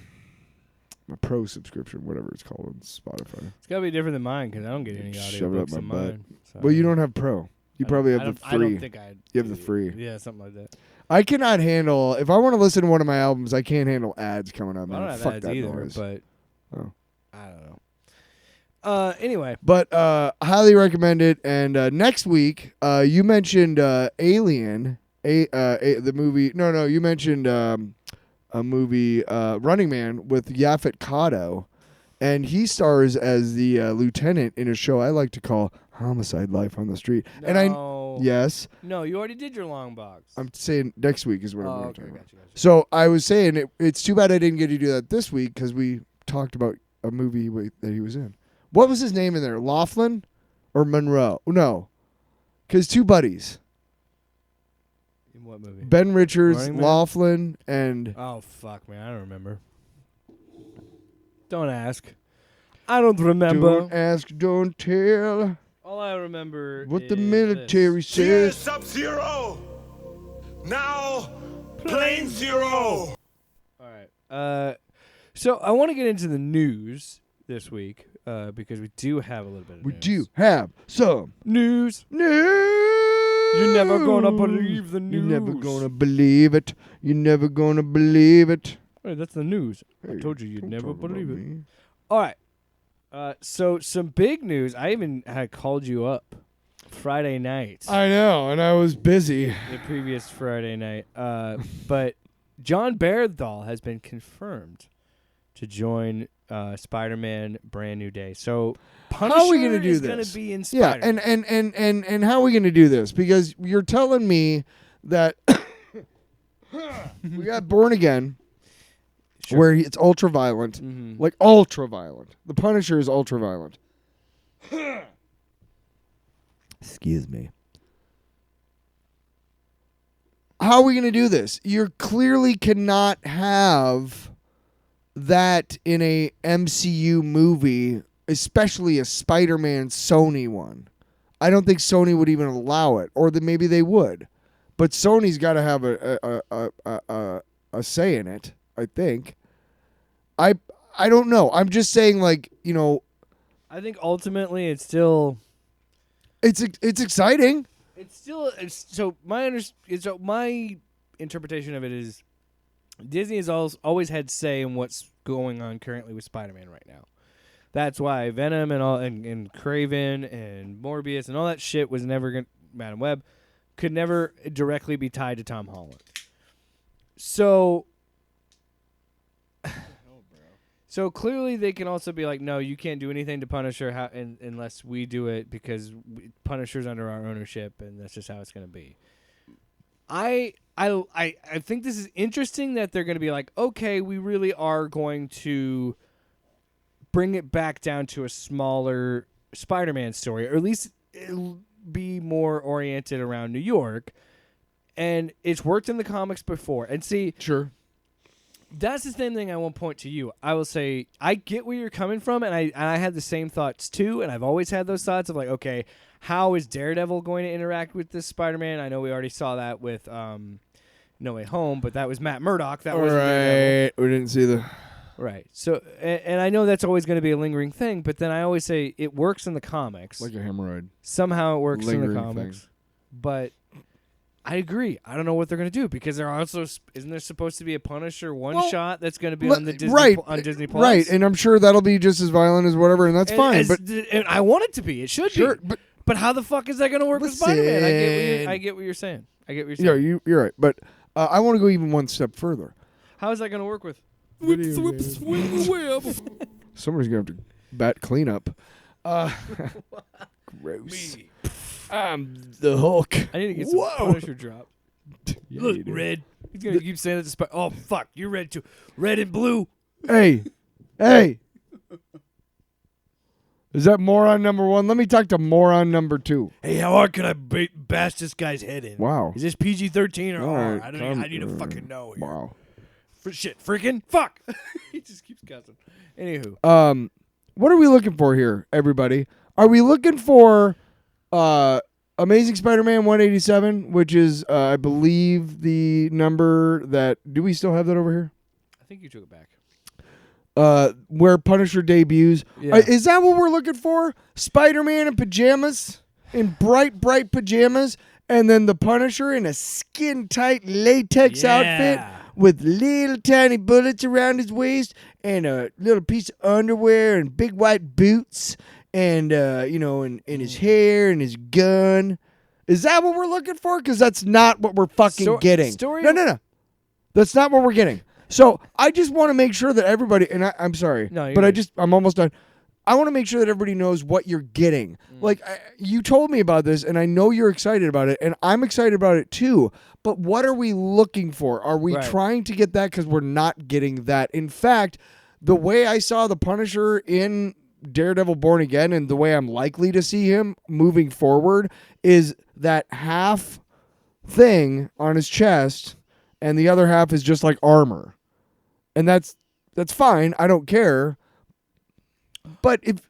Speaker 1: My Pro subscription, whatever it's called on Spotify.
Speaker 2: It's gotta be different than mine because I don't get any
Speaker 1: Shove it up
Speaker 2: audiobooks
Speaker 1: my
Speaker 2: in
Speaker 1: butt.
Speaker 2: mine. So.
Speaker 1: Well, you don't have Pro. You probably have the free.
Speaker 2: I don't think I.
Speaker 1: You have the free.
Speaker 2: Yeah, something like that.
Speaker 1: I cannot handle, if I want to listen to one of my albums, I can't handle ads coming up.
Speaker 2: I don't have
Speaker 1: Fuck
Speaker 2: ads
Speaker 1: that
Speaker 2: either,
Speaker 1: noise.
Speaker 2: but
Speaker 1: Oh.
Speaker 2: I don't know. Anyway.
Speaker 1: But highly recommend it. And next week, you mentioned Alien, the movie. No, you mentioned a movie, Running Man, with Yaphet Kotto. And he stars as the lieutenant in a show I like to call Homicide: Life on the Street.
Speaker 2: No.
Speaker 1: And yes.
Speaker 2: No, you already did your long box.
Speaker 1: I'm saying next week is what I'm
Speaker 2: okay,
Speaker 1: talking about.
Speaker 2: gotcha.
Speaker 1: So I was saying it's too bad I didn't get to do that this week because we talked about a movie that he was in. What was his name in there? Laughlin or Monroe? No, because two buddies.
Speaker 2: In what movie?
Speaker 1: Ben Richards,
Speaker 2: Running Man?
Speaker 1: Laughlin, and
Speaker 2: Oh fuck, man, I don't remember. Don't ask. I don't remember.
Speaker 1: Don't ask, don't tell.
Speaker 2: All I remember
Speaker 1: What the
Speaker 2: is
Speaker 1: military
Speaker 2: this.
Speaker 3: Here's
Speaker 1: says.
Speaker 3: Sub-Zero. Now, Plane Zero.
Speaker 2: All right. So I want to get into the news this week because we do have a little bit of
Speaker 1: We
Speaker 2: news.
Speaker 1: do have some
Speaker 2: News.
Speaker 1: news.
Speaker 2: You're never gonna believe the
Speaker 1: You're
Speaker 2: news.
Speaker 1: never gonna believe it. You're never gonna believe it.
Speaker 2: Hey, that's the news. I
Speaker 1: Hey,
Speaker 2: told you you'd
Speaker 1: don't
Speaker 2: never
Speaker 1: talk about
Speaker 2: believe it.
Speaker 1: me.
Speaker 2: All right. So some big news. I even had called you up Friday night.
Speaker 1: I know, and I was busy.
Speaker 2: The previous Friday night. But John Bernthal has been confirmed to join Spider-Man Brand New Day. So Punisher
Speaker 1: How are we gonna do
Speaker 2: is
Speaker 1: this?
Speaker 2: going to be in
Speaker 1: Yeah,
Speaker 2: Spider-Man.
Speaker 1: and how are we gonna do this? Because you're telling me that we got Born Again,
Speaker 2: Sure.
Speaker 1: where it's ultra violent,
Speaker 2: Mhm.
Speaker 1: like ultra violent. The Punisher is ultra violent. Excuse me. How are we gonna do this? You clearly cannot have that in a MCU movie, especially a Spider-Man Sony one. I don't think Sony would even allow it, or maybe they would. But Sony's got to have a say in it, I think. I don't know. I'm just saying, like, you know,
Speaker 2: I think ultimately it's still
Speaker 1: it's exciting.
Speaker 2: so my interpretation of it is Disney has always had say in what's going on currently with Spider-Man right now. That's why Venom and Craven and Morbius and all that shit was never going Madam Web could never directly be tied to Tom Holland. So clearly they can also be like, no, you can't do anything to Punisher unless we do it because Punisher's under our ownership and that's just how it's going to be. I think this is interesting that they're going to be like, okay, we really are going to bring it back down to a smaller Spider-Man story, or at least it'll be more oriented around New York. And it's worked in the comics before. And see,
Speaker 1: Sure.
Speaker 2: that's the same thing I won't point to you. I will say, I get where you're coming from, and I had the same thoughts too, and I've always had those thoughts of like, okay, how is Daredevil going to interact with this Spider-Man? I know we already saw that with No Way Home, but that was Matt Murdock. That wasn't Daredevil.
Speaker 1: We didn't see the...
Speaker 2: Right. So, and I know that's always going to be a lingering thing, but then I always say it works in the comics.
Speaker 1: Like a hemorrhoid.
Speaker 2: Somehow it works in the
Speaker 1: Lingering
Speaker 2: comics.
Speaker 1: thing.
Speaker 2: But I agree. I don't know what they're going to do because there also isn't there supposed to be a Punisher one-shot that's going to be on the Disney on Disney Plus?
Speaker 1: Right, and I'm sure that'll be just as violent as whatever, and that's fine. But
Speaker 2: and I want it to be. It should
Speaker 1: sure,
Speaker 2: be. But how the fuck is that going to work with Spider-Man? I get what you're saying.
Speaker 1: Yeah, you're right. But I want to go even one step further.
Speaker 2: How is that going to work with?
Speaker 1: Somebody's gonna have to bat cleanup. Gross. I'm the Hulk.
Speaker 2: I need to get some Punisher drop.
Speaker 1: Yeah,
Speaker 2: Look,
Speaker 1: you do.
Speaker 2: red. He's gonna keep saying that to oh fuck, you're red too. Red and blue.
Speaker 1: Hey. Is that moron number one? Let me talk to moron number two.
Speaker 2: Hey, how hard can I bash this guy's head in?
Speaker 1: Wow.
Speaker 2: Is this PG-13 or
Speaker 1: All
Speaker 2: R?
Speaker 1: right,
Speaker 2: I need to fucking know here.
Speaker 1: Wow.
Speaker 2: shit, freaking, fuck. He just keeps cussing. Anywho.
Speaker 1: What are we looking for here, everybody? Are we looking for Amazing Spider-Man 187, which is, I believe, the number that... Do we still have that over here?
Speaker 2: I think you took it back.
Speaker 1: Where Punisher debuts.
Speaker 2: Yeah.
Speaker 1: Is that what we're looking for? Spider-Man in pajamas? In bright pajamas? And then the Punisher in a skin-tight latex outfit with little tiny bullets around his waist and a little piece of underwear and big white boots and, and his hair and his gun. Is that what we're looking for? Because that's not what we're fucking getting. No. That's not what we're getting. So I just want to make sure that everybody, and I'm sorry, I'm almost done. I want to make sure that everybody knows what you're getting. Like, you told me about this, and I know you're excited about it, and I'm excited about it too. But what are we looking for? Are we trying to get that? Because we're not getting that. In fact, the way I saw the Punisher in Daredevil Born Again and the way I'm likely to see him moving forward is that half thing on his chest, and the other half is just like armor. And that's fine. I don't care. But if,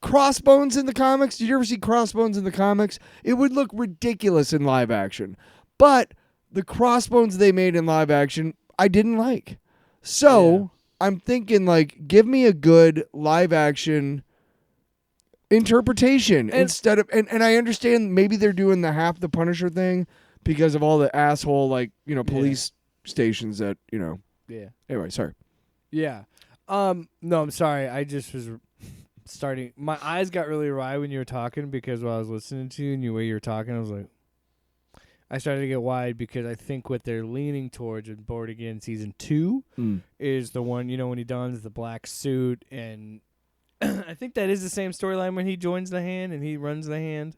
Speaker 1: Crossbones in the comics, did you ever see Crossbones in the comics? It would look ridiculous in live action. But the Crossbones they made in live action, I didn't like. So I'm thinking, give me a good live action interpretation instead of, and I understand maybe they're doing the half the Punisher thing because of all the asshole, police stations that,
Speaker 2: Yeah.
Speaker 1: Anyway, sorry.
Speaker 2: Yeah. No, I'm sorry. I just was starting. My eyes got really wry when you were talking because while I was listening to you and the way you were talking, I was like, I started to get wide because I think what they're leaning towards in Born Again Season 2 is the one, when he dons the black suit. And I think that is the same storyline when he joins the Hand and he runs the Hand.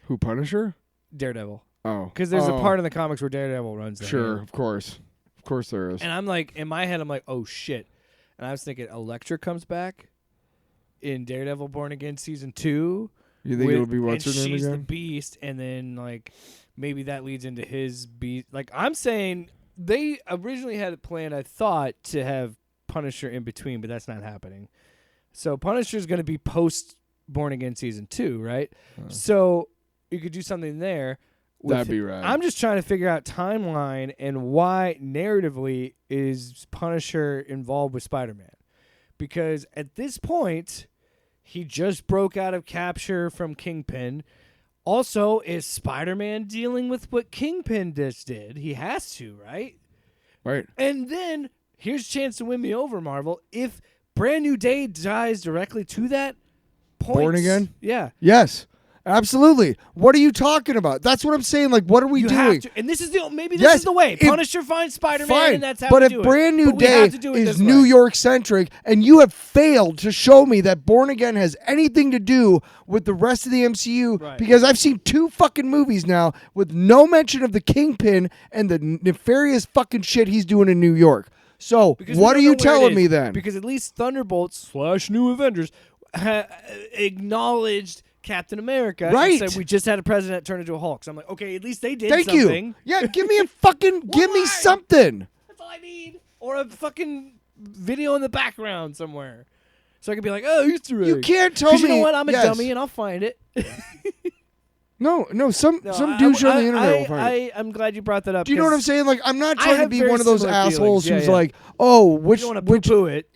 Speaker 1: Who, Punisher?
Speaker 2: Daredevil.
Speaker 1: Oh.
Speaker 2: Because there's a part in the comics where Daredevil runs the Hand.
Speaker 1: Sure, of course. Of course there is.
Speaker 2: And I'm like, in my head, I'm like, oh, shit. And I was thinking Elektra comes back in Daredevil Born Again Season 2.
Speaker 1: You think it'll be what's her name again?
Speaker 2: She's the Beast, and then, maybe that leads into his Beast. I'm saying they originally had it planned, I thought, to have Punisher in between, but that's not happening. So Punisher's going to be post Born Again Season 2, right? So you could do something there.
Speaker 1: That'd be right.
Speaker 2: I'm just trying to figure out timeline and why narratively is Punisher involved with Spider-Man. Because at this point, he just broke out of capture from Kingpin. Also, is Spider-Man dealing with what Kingpin just did? He has to, right?
Speaker 1: Right.
Speaker 2: And then, here's a chance to win me over, Marvel. If Brand New Day ties directly to that point.
Speaker 1: Born Again?
Speaker 2: Yeah.
Speaker 1: Yes. Absolutely. What are you talking about? That's what I'm saying. What are we doing?
Speaker 2: And this is maybe this is the way. Punisher finds Spider-Man, and that's how we do it.
Speaker 1: But if Brand New Day is New York centric, and you have failed to show me that Born Again has anything to do with the rest of the MCU, because I've seen 2 fucking movies now with no mention of the Kingpin and the nefarious fucking shit he's doing in New York. So what are you telling me then?
Speaker 2: Because at least Thunderbolts / New Avengers acknowledged Captain America.
Speaker 1: Right.
Speaker 2: And said we just had a president turn into a Hulk. So I'm like, okay, at least they did
Speaker 1: something.
Speaker 2: Thank
Speaker 1: you. Yeah, give me a fucking, give me something.
Speaker 2: That's all I need. Or a fucking video in the background somewhere. So I can be like, oh, Easter egg.
Speaker 1: You can't tell me.
Speaker 2: You know what? I'm a dummy and I'll find it.
Speaker 1: No, some douche on the internet will find it.
Speaker 2: I'm glad you brought that up.
Speaker 1: Do you know what I'm saying? I'm not trying to be one of those assholes who's like, which...
Speaker 2: You don't want to poo-poo it.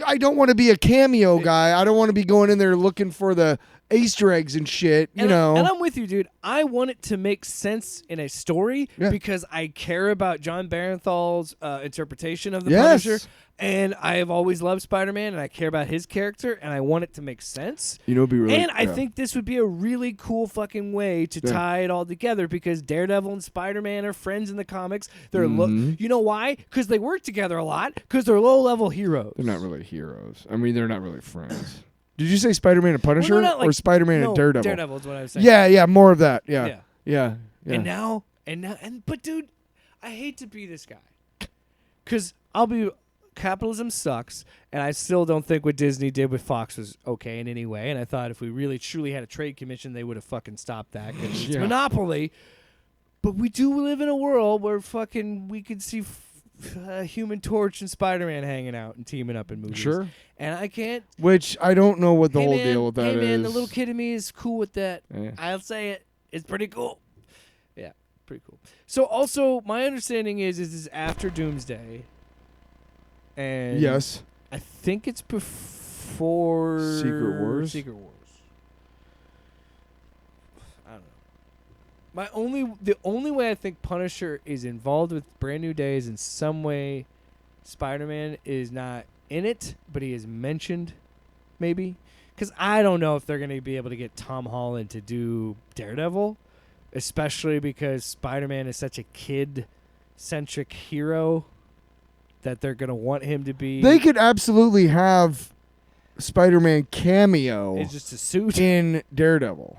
Speaker 1: I don't want to be a cameo guy. I don't want to be going in there looking for the Easter eggs and shit, you know.
Speaker 2: And I'm with you, dude. I want it to make sense in a story because I care about John Barenthal's interpretation of the Punisher. And I have always loved Spider-Man, and I care about his character, and I want it to make sense.
Speaker 1: It'd be really...
Speaker 2: And I think this would be a really cool fucking way to tie it all together because Daredevil and Spider-Man are friends in the comics. They're you know why? Because they work together a lot, because they're low-level heroes.
Speaker 1: They're not really heroes. I mean, they're not really friends. Did you say Spider-Man and Punisher or Spider-Man and Daredevil?
Speaker 2: Daredevil is what I was saying.
Speaker 1: Yeah, more of that. Yeah.
Speaker 2: But dude, I hate to be this guy. Because capitalism sucks, and I still don't think what Disney did with Fox was okay in any way. And I thought if we really truly had a trade commission, they would have fucking stopped that because it's monopoly. But we do live in a world where fucking we could see Human Torch and Spider-Man hanging out and teaming up in movies.
Speaker 1: Sure.
Speaker 2: And I can't.
Speaker 1: Which I don't know what the whole
Speaker 2: man,
Speaker 1: deal with that is.
Speaker 2: Hey man, the little kid in me is cool with that.
Speaker 1: Yeah.
Speaker 2: I'll say it. It's pretty cool. Yeah, pretty cool. So also, my understanding is this is after Doomsday. And
Speaker 1: Yes.
Speaker 2: I think it's before
Speaker 1: Secret Wars?
Speaker 2: Secret Wars. I don't know. The only way I think Punisher is involved with Brand New Day is in some way Spider-Man is not in it, but he is mentioned, maybe. Because I don't know if they're going to be able to get Tom Holland to do Daredevil, especially because Spider-Man is such a kid-centric hero that they're going to want him to be.
Speaker 1: They could absolutely have Spider-Man cameo
Speaker 2: It's just a suit.
Speaker 1: in Daredevil.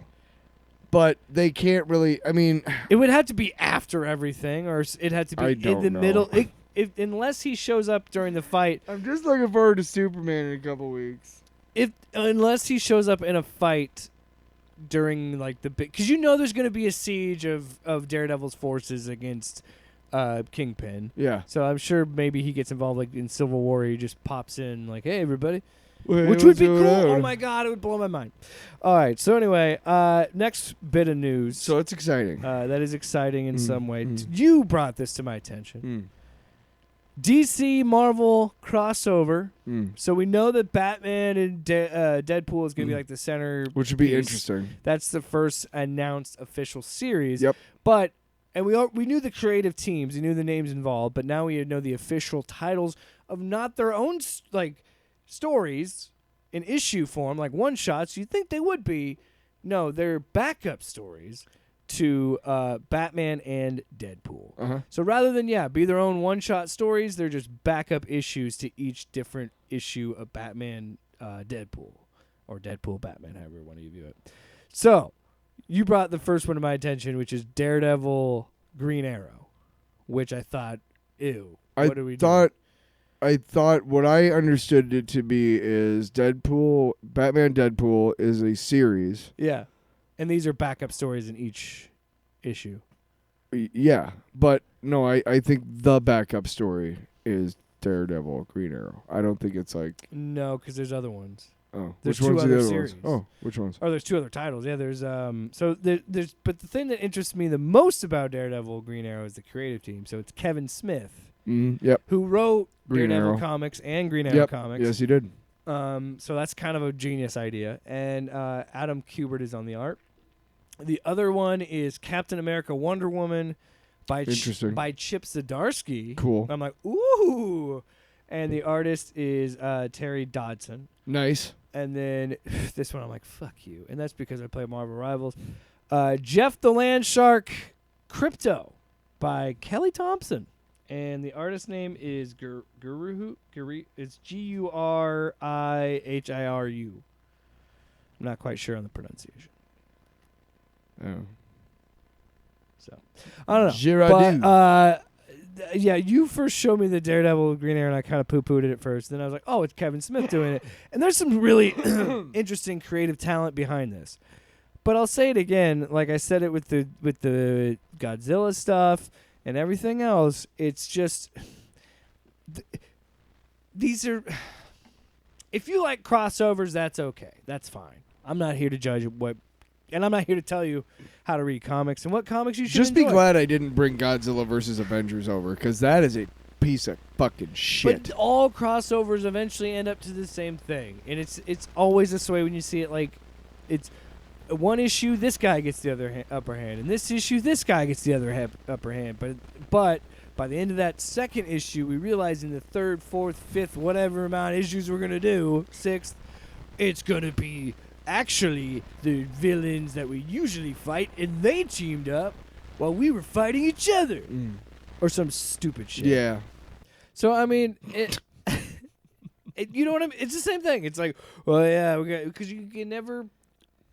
Speaker 1: But they can't really, I mean...
Speaker 2: It would have to be after everything, or it had to be in the middle. Unless he shows up during the fight.
Speaker 1: I'm just looking forward to Superman in a couple weeks.
Speaker 2: Unless he shows up in a fight during like the big, because there's going to be a siege of Daredevil's forces against Kingpin.
Speaker 1: Yeah.
Speaker 2: So I'm sure maybe he gets involved like in Civil War. He just pops in like, "Hey, everybody,"
Speaker 1: Wait,
Speaker 2: which would be
Speaker 1: what's
Speaker 2: cool.
Speaker 1: going on?
Speaker 2: Oh my god, it would blow my mind. All right. So anyway, next bit of news.
Speaker 1: So it's exciting.
Speaker 2: That is exciting in some way. You brought this to my attention. DC Marvel crossover. So we know that Batman and Deadpool is going to be like the center,
Speaker 1: which would be
Speaker 2: piece.
Speaker 1: interesting.
Speaker 2: That's the first announced official series.
Speaker 1: Yep.
Speaker 2: But we knew the creative teams, we knew the names involved, but now we know the official titles of not their own like stories in issue form, like one shots. You'd think they would be. No, they're backup stories to Batman and Deadpool.
Speaker 1: Uh-huh.
Speaker 2: So rather than be their own one-shot stories, they're just backup issues to each different issue of Batman, Deadpool, or Deadpool Batman, however you want to view it. So you brought the first one to my attention, which is Daredevil Green Arrow, which I thought, ew, what are we doing?
Speaker 1: I thought what I understood it to be is Batman Deadpool is a series.
Speaker 2: Yeah. And these are backup stories in each issue.
Speaker 1: Yeah, but no, I think the backup story is Daredevil, Green Arrow. I don't think it's like...
Speaker 2: No, because there's other ones.
Speaker 1: Oh,
Speaker 2: there's
Speaker 1: which ones
Speaker 2: two
Speaker 1: are
Speaker 2: other
Speaker 1: the other
Speaker 2: series.
Speaker 1: ones? Oh, which ones?
Speaker 2: Oh, there's two other titles. Yeah, there's there's but the thing that interests me the most about Daredevil, Green Arrow is the creative team. So it's Kevin Smith,
Speaker 1: Yep,
Speaker 2: who wrote
Speaker 1: Green
Speaker 2: Daredevil
Speaker 1: Arrow
Speaker 2: comics and Green Arrow comics.
Speaker 1: Yes, he did.
Speaker 2: So that's kind of a genius idea. And Adam Kubert is on the art. The other one is Captain America Wonder Woman by Chip Zdarsky.
Speaker 1: Cool.
Speaker 2: I'm like, ooh. And the artist is Terry Dodson.
Speaker 1: Nice.
Speaker 2: And then this one I'm like, fuck you. And that's because I play Marvel Rivals. Jeff the Land Shark Crypto by Kelly Thompson. And the artist name is Gurihiru. It's Gurihiru. I'm not quite sure on the pronunciation.
Speaker 1: Oh.
Speaker 2: So I don't know.
Speaker 1: Girardin.
Speaker 2: But you first showed me the Daredevil Green Arrow, and I kind of poo-pooed it at first. Then I was like, oh, it's Kevin Smith doing it. And there's some really interesting creative talent behind this. But I'll say it again, like I said it with the Godzilla stuff and everything else. It's just these are. If you like crossovers, that's okay. That's fine. I'm not here to judge and I'm not here to tell you how to read comics and what comics you should
Speaker 1: Just
Speaker 2: enjoy.
Speaker 1: be glad I didn't bring Godzilla versus Avengers over, because that is a piece of fucking shit.
Speaker 2: But all crossovers eventually end up to the same thing, and it's always this way when you see it. Like, it's one issue, this guy gets the upper hand, and this issue, this guy gets the other upper hand. But by the end of that second issue, we realize in the third, fourth, fifth, whatever amount of issues we're gonna do, sixth, it's gonna be actually the villains that we usually fight, and they teamed up while we were fighting each other, or some stupid shit.
Speaker 1: Yeah.
Speaker 2: So I mean, you know what I mean? It's the same thing. It's like, well, yeah, because you can never.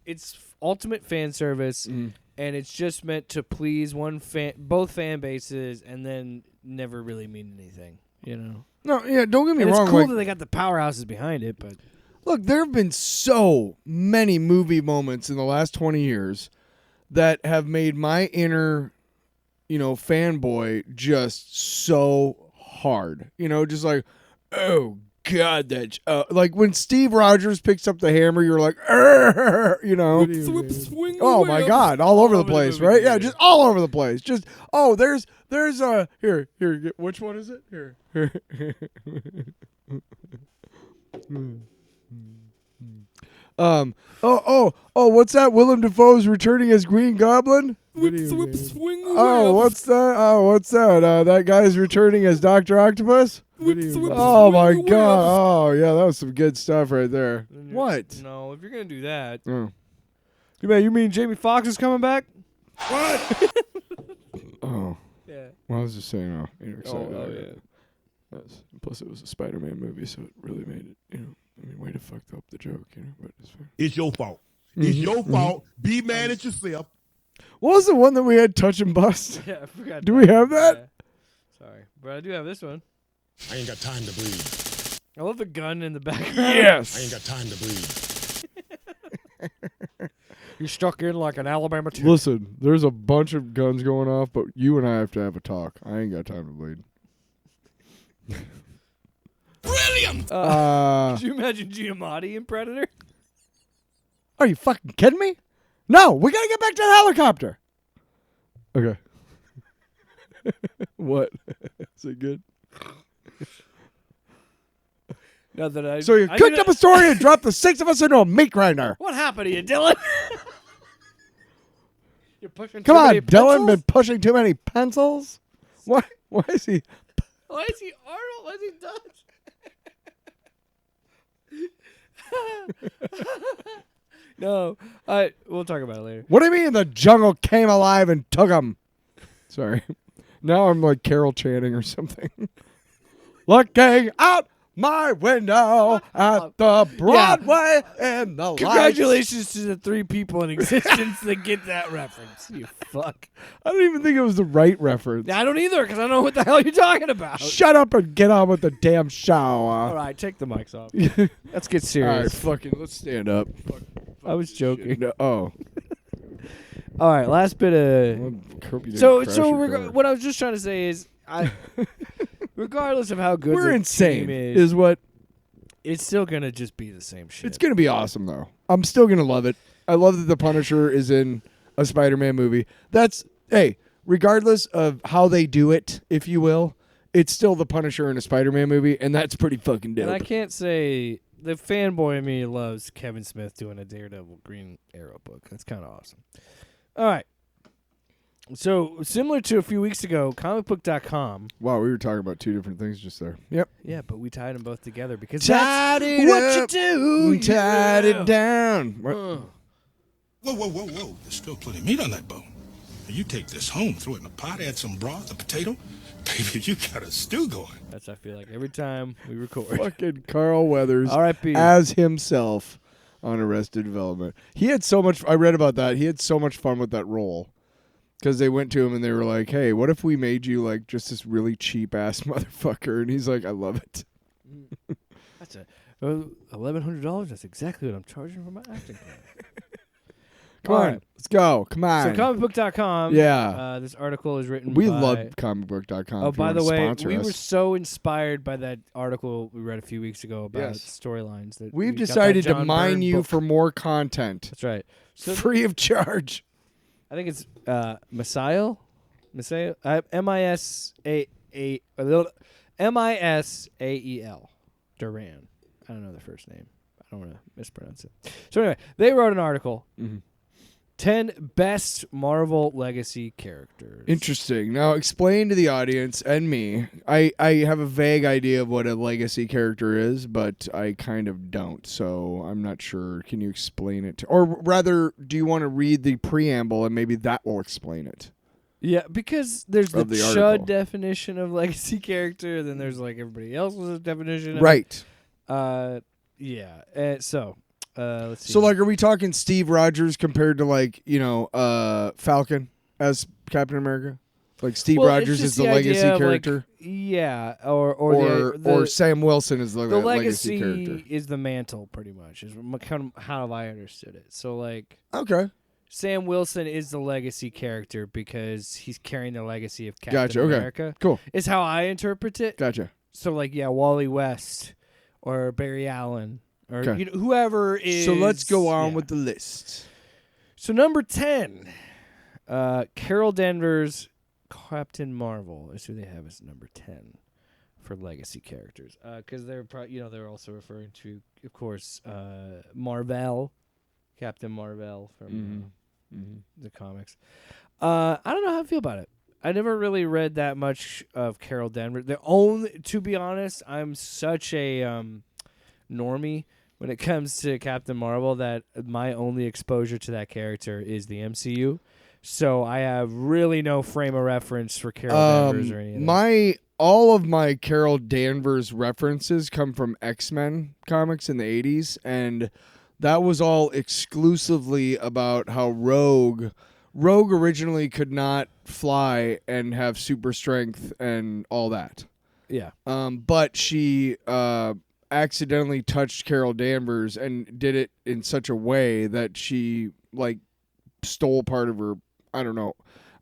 Speaker 2: It's ultimate fan service, and it's just meant to please both fan bases, and then never really mean anything. You know?
Speaker 1: No, yeah. Don't get me
Speaker 2: and
Speaker 1: wrong.
Speaker 2: It's cool that they got the powerhouses behind it, but.
Speaker 1: Look, there have been so many movie moments in the last 20 years that have made my inner, fanboy just so hard. You know, just like, oh God, that's like when Steve Rogers picks up the hammer, you're like, you know, oh my God, all over the place, right? Yeah, just all over the place. Just there's here, which one is it? Here. What's that? Willem Dafoe's returning as Green Goblin? What's that? That guy's returning as Dr. Octopus? Oh my God. Oh yeah, that was some good stuff right there. What?
Speaker 2: No, if you're gonna do that.
Speaker 1: You
Speaker 2: mean Jamie Foxx is coming back?
Speaker 3: What?
Speaker 1: Oh.
Speaker 2: Yeah.
Speaker 1: Well, I was just saying, you're excited.
Speaker 2: Yeah.
Speaker 1: Plus, it was a Spider-Man movie, so it really made it, way to fuck up the joke, but it's fine.
Speaker 3: It's your fault. It's your fault. Be mad at yourself.
Speaker 1: What was the one that we had touch and bust?
Speaker 2: Yeah, I forgot.
Speaker 1: Do we have that?
Speaker 2: Yeah. Sorry, but I do have this one.
Speaker 3: I ain't got time to bleed.
Speaker 2: I love the gun in the background.
Speaker 1: Yes.
Speaker 3: I ain't got time to bleed.
Speaker 2: You're stuck in like an Alabama too.
Speaker 1: Listen, there's a bunch of guns going off, but you and I have to have a talk. I ain't got time to bleed.
Speaker 3: Brilliant!
Speaker 2: Could you imagine Giamatti in Predator?
Speaker 1: Are you fucking kidding me? No, we gotta get back to the helicopter. Okay. What? Is it good?
Speaker 2: Not that I.
Speaker 1: So you cooked up a story and dropped the 6 of us into a meat grinder.
Speaker 2: What happened to you, Dylan? You're pushing.
Speaker 1: Come
Speaker 2: too
Speaker 1: on,
Speaker 2: many
Speaker 1: Dylan,
Speaker 2: pencils?
Speaker 1: been pushing too many pencils. Why is he?
Speaker 2: Why is he Arnold? Why is he Dutch? No, we'll talk about it later.
Speaker 1: What do you mean the jungle came alive and took him? Sorry. Now I'm like Carol Channing or something. Looking out my window at the Broadway and the lights.
Speaker 2: Congratulations to the 3 people in existence that get that reference. You fuck.
Speaker 1: I don't even think it was the right reference.
Speaker 2: I don't either, because I don't know what the hell you're talking about.
Speaker 1: Shut up and get on with the damn show.
Speaker 2: All right, take the mics off. Let's get serious.
Speaker 1: All right, let's stand up.
Speaker 2: I was joking.
Speaker 1: No,
Speaker 2: All right, last bit of. What I was just trying to say is, regardless of how good
Speaker 1: we're
Speaker 2: the
Speaker 1: insane
Speaker 2: team
Speaker 1: is what.
Speaker 2: It's still gonna just be the same shit.
Speaker 1: It's gonna be awesome though. I'm still gonna love it. I love that the Punisher is in a Spider-Man movie. Regardless of how they do it, if you will, it's still the Punisher in a Spider-Man movie, and that's pretty fucking dope.
Speaker 2: And I can't say the fanboy in me loves Kevin Smith doing a Daredevil Green Arrow book. That's kind of awesome. All right. So, similar to a few weeks ago, comicbook.com.
Speaker 1: Wow, we were talking about 2 different things just there. Yep.
Speaker 2: Yeah, but we tied them both together because
Speaker 1: tied
Speaker 2: that's
Speaker 1: it
Speaker 2: what
Speaker 1: up.
Speaker 2: you do.
Speaker 1: We tied it down.
Speaker 3: Whoa. There's still plenty of meat on that bone. You take this home, throw it in a pot, add some broth, a potato. Baby, you got a stew going.
Speaker 2: That's, I feel like, every time we record.
Speaker 1: Fucking Carl Weathers
Speaker 2: R.I.P.
Speaker 1: as himself on Arrested Development. He had so much, I read about that. He had so much fun with that role. Because they went to him and they were like, hey, what if we made you like just this really cheap-ass motherfucker? And he's like, I love it.
Speaker 2: That's $1,100. That's exactly what I'm charging for my acting class.
Speaker 1: Come on. Let's go. Come on.
Speaker 2: So comicbook.com.
Speaker 1: Yeah.
Speaker 2: This article is written
Speaker 1: we
Speaker 2: by...
Speaker 1: love comicbook.com.
Speaker 2: Oh, by the way, we
Speaker 1: us.
Speaker 2: were so inspired by that article we read a few weeks ago about storylines. That
Speaker 1: We've
Speaker 2: we got
Speaker 1: decided
Speaker 2: that
Speaker 1: to
Speaker 2: John
Speaker 1: mine
Speaker 2: Byrne
Speaker 1: you
Speaker 2: book.
Speaker 1: for more content.
Speaker 2: That's right. So
Speaker 1: free of charge.
Speaker 2: I think it's Messiah, M-I-S-A-E-L, Duran. I don't know the first name. I don't want to mispronounce it. So anyway, they wrote an article. 10 best Marvel legacy characters.
Speaker 1: Interesting. Now explain to the audience and me. I have a vague idea of what a legacy character is, but I kind of don't. So I'm not sure. Can you explain it? Or rather, do you want to read the preamble and maybe that will explain it?
Speaker 2: Yeah, because there's the
Speaker 1: article.
Speaker 2: Chud definition of legacy character, then there's like everybody else's definition.
Speaker 1: Right.
Speaker 2: Yeah. So let's see.
Speaker 1: So like, are we talking Steve Rogers compared to like, Falcon as Captain America? Like Steve Rogers is the legacy character?
Speaker 2: Like, or
Speaker 1: Sam Wilson is the legacy character.
Speaker 2: is the mantle, pretty much, is kind of how I understood it. So like,
Speaker 1: okay.
Speaker 2: Sam Wilson is the legacy character because he's carrying the legacy of Captain America.
Speaker 1: Cool.
Speaker 2: Is how I interpret it.
Speaker 1: Gotcha.
Speaker 2: So Wally West or Barry Allen or whoever is.
Speaker 1: So let's go on with the list.
Speaker 2: So number 10, Carol Danvers, Captain Marvel is who they have as number 10 for legacy characters. Because they're they're also referring to, of course, Marvel, Captain Marvel from the comics. I don't know how I feel about it. I never really read that much of Carol Danvers. To be honest, I'm such a normie when it comes to Captain Marvel that my only exposure to that character is the MCU. So I have really no frame of reference for Carol Danvers or anything.
Speaker 1: All of my Carol Danvers references come from X-Men comics in the 80s, and that was all exclusively about how Rogue originally could not fly and have super strength and all that.
Speaker 2: Yeah.
Speaker 1: But she accidentally touched Carol Danvers and did it in such a way that she stole part of her. I don't know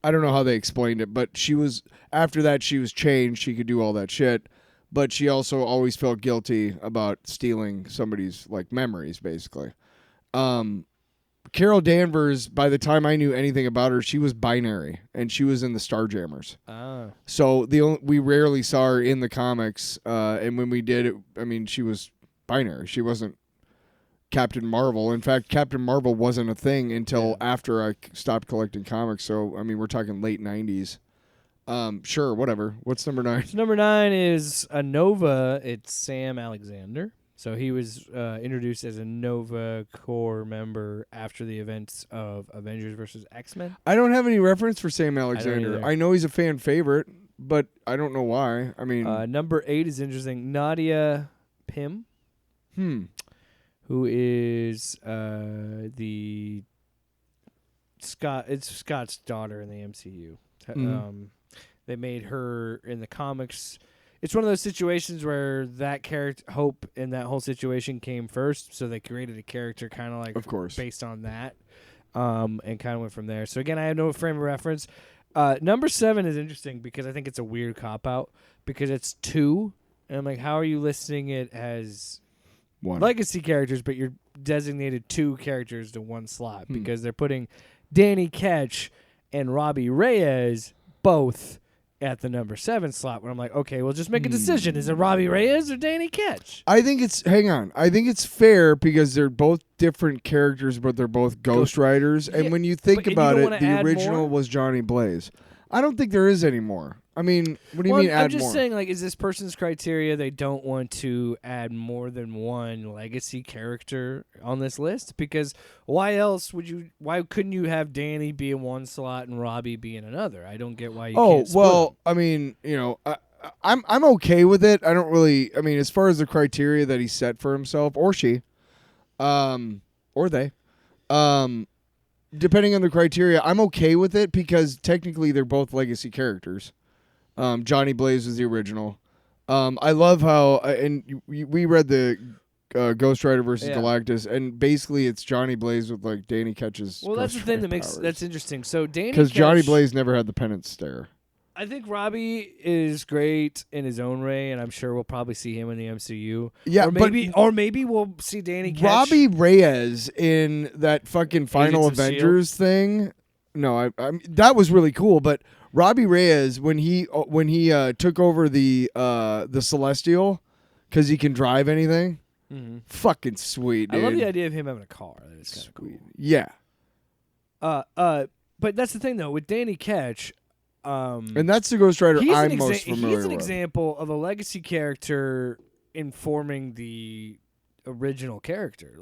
Speaker 1: how they explained it, but after that she was changed. She could do all that shit, but she also always felt guilty about stealing somebody's memories, basically. Carol Danvers, by the time I knew anything about her, she was binary, and she was in the Starjammers. So we rarely saw her in the comics, and when we did, she was binary. She wasn't Captain Marvel. In fact, Captain Marvel wasn't a thing until after I stopped collecting comics. So, we're talking late 90s. Sure, whatever. What's number 9?
Speaker 2: So number 9 is a Nova. It's Sam Alexander. So he was introduced as a Nova Corps member after the events of Avengers versus X-Men.
Speaker 1: I don't have any reference for Sam Alexander.
Speaker 2: I
Speaker 1: know he's a fan favorite, but I don't know why.
Speaker 2: Number 8 is interesting. Nadia Pym. Who is the Scott's daughter in the MCU. They made her in the comics. It's one of those situations where that character, Hope, in that whole situation came first, so they created a character kind of
Speaker 1: of course,
Speaker 2: based on that, and kind of went from there. So again, I have no frame of reference. Number 7 is interesting because I think it's a weird cop-out because it's 2, and I'm like, how are you listing it as
Speaker 1: 1
Speaker 2: legacy characters, but you're designated 2 characters to 1 slot because they're putting Danny Ketch and Robbie Reyes both at the number 7 slot, where I'm like, okay, well, just make a decision. Is it Robbie Reyes or Danny Ketch?
Speaker 1: I think it's fair because they're both different characters, but they're both Ghost Riders. And when you think about it, the original was Johnny Blaze. I don't think there is anymore. What do you mean add more?
Speaker 2: I'm just saying, is this person's criteria they don't want to add more than 1 legacy character on this list? Because why couldn't you have Danny be in 1 slot and Robbie be in another? I don't get why you can't split them.
Speaker 1: I'm okay with it. I don't really, as far as the criteria that he set for himself, or she, or they, depending on the criteria, I'm okay with it because technically they're both legacy characters. Johnny Blaze was the original. I love how, we read the Ghost Rider versus Galactus, and basically it's Johnny Blaze with Danny Ketch's.
Speaker 2: Well, that's the thing that makes that's interesting. So Danny,
Speaker 1: because Johnny Blaze never had the penance stare.
Speaker 2: I think Robbie is great in his own way, and I'm sure we'll probably see him in the MCU.
Speaker 1: Yeah,
Speaker 2: or maybe we'll see Danny Ketch.
Speaker 1: Robbie Reyes in that fucking final Avengers thing. No, that was really cool, but Robbie Reyes when he took over the Celestial because he can drive anything, fucking sweet, dude.
Speaker 2: I love the idea of him having a car. That is kind of cool.
Speaker 1: Yeah.
Speaker 2: But that's the thing though with Danny Ketch.
Speaker 1: And that's the Ghost Rider I'm most familiar with.
Speaker 2: He's an example of a legacy character informing the original character.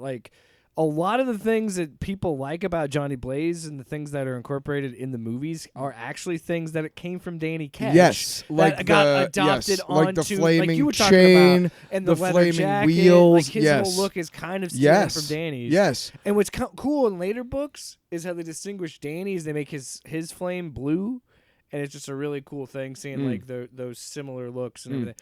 Speaker 2: A lot of the things that people like about Johnny Blaze and the things that are incorporated in the movies are actually things that it came from Danny Ketch.
Speaker 1: Yes,
Speaker 2: that got adopted onto
Speaker 1: the flaming
Speaker 2: you were
Speaker 1: chain,
Speaker 2: about, and the
Speaker 1: flaming
Speaker 2: jacket,
Speaker 1: wheels.
Speaker 2: His whole look is kind of stealing from Danny's.
Speaker 1: Yes.
Speaker 2: And what's cool in later books is how they distinguish Danny's. They make his flame blue. And it's just a really cool thing seeing those similar looks and everything.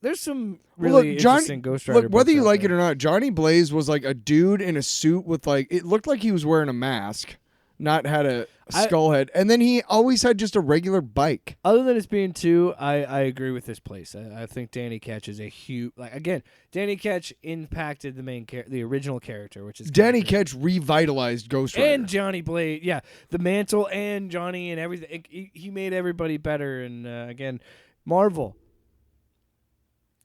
Speaker 2: There's some really interesting Ghost Rider.
Speaker 1: Look, whether you like it or not, Johnny Blaze was a dude in a suit with it looked like he was wearing a mask, not had a skull head. And then he always had just a regular bike.
Speaker 2: Other than it's being 2, I agree with this place. I think Danny Ketch is a huge again. Danny Ketch impacted the original character, which is
Speaker 1: Danny Ketch revitalized Ghost Rider
Speaker 2: and Johnny Blade. Yeah, the Mantle and Johnny and everything. He made everybody better. And again, Marvel,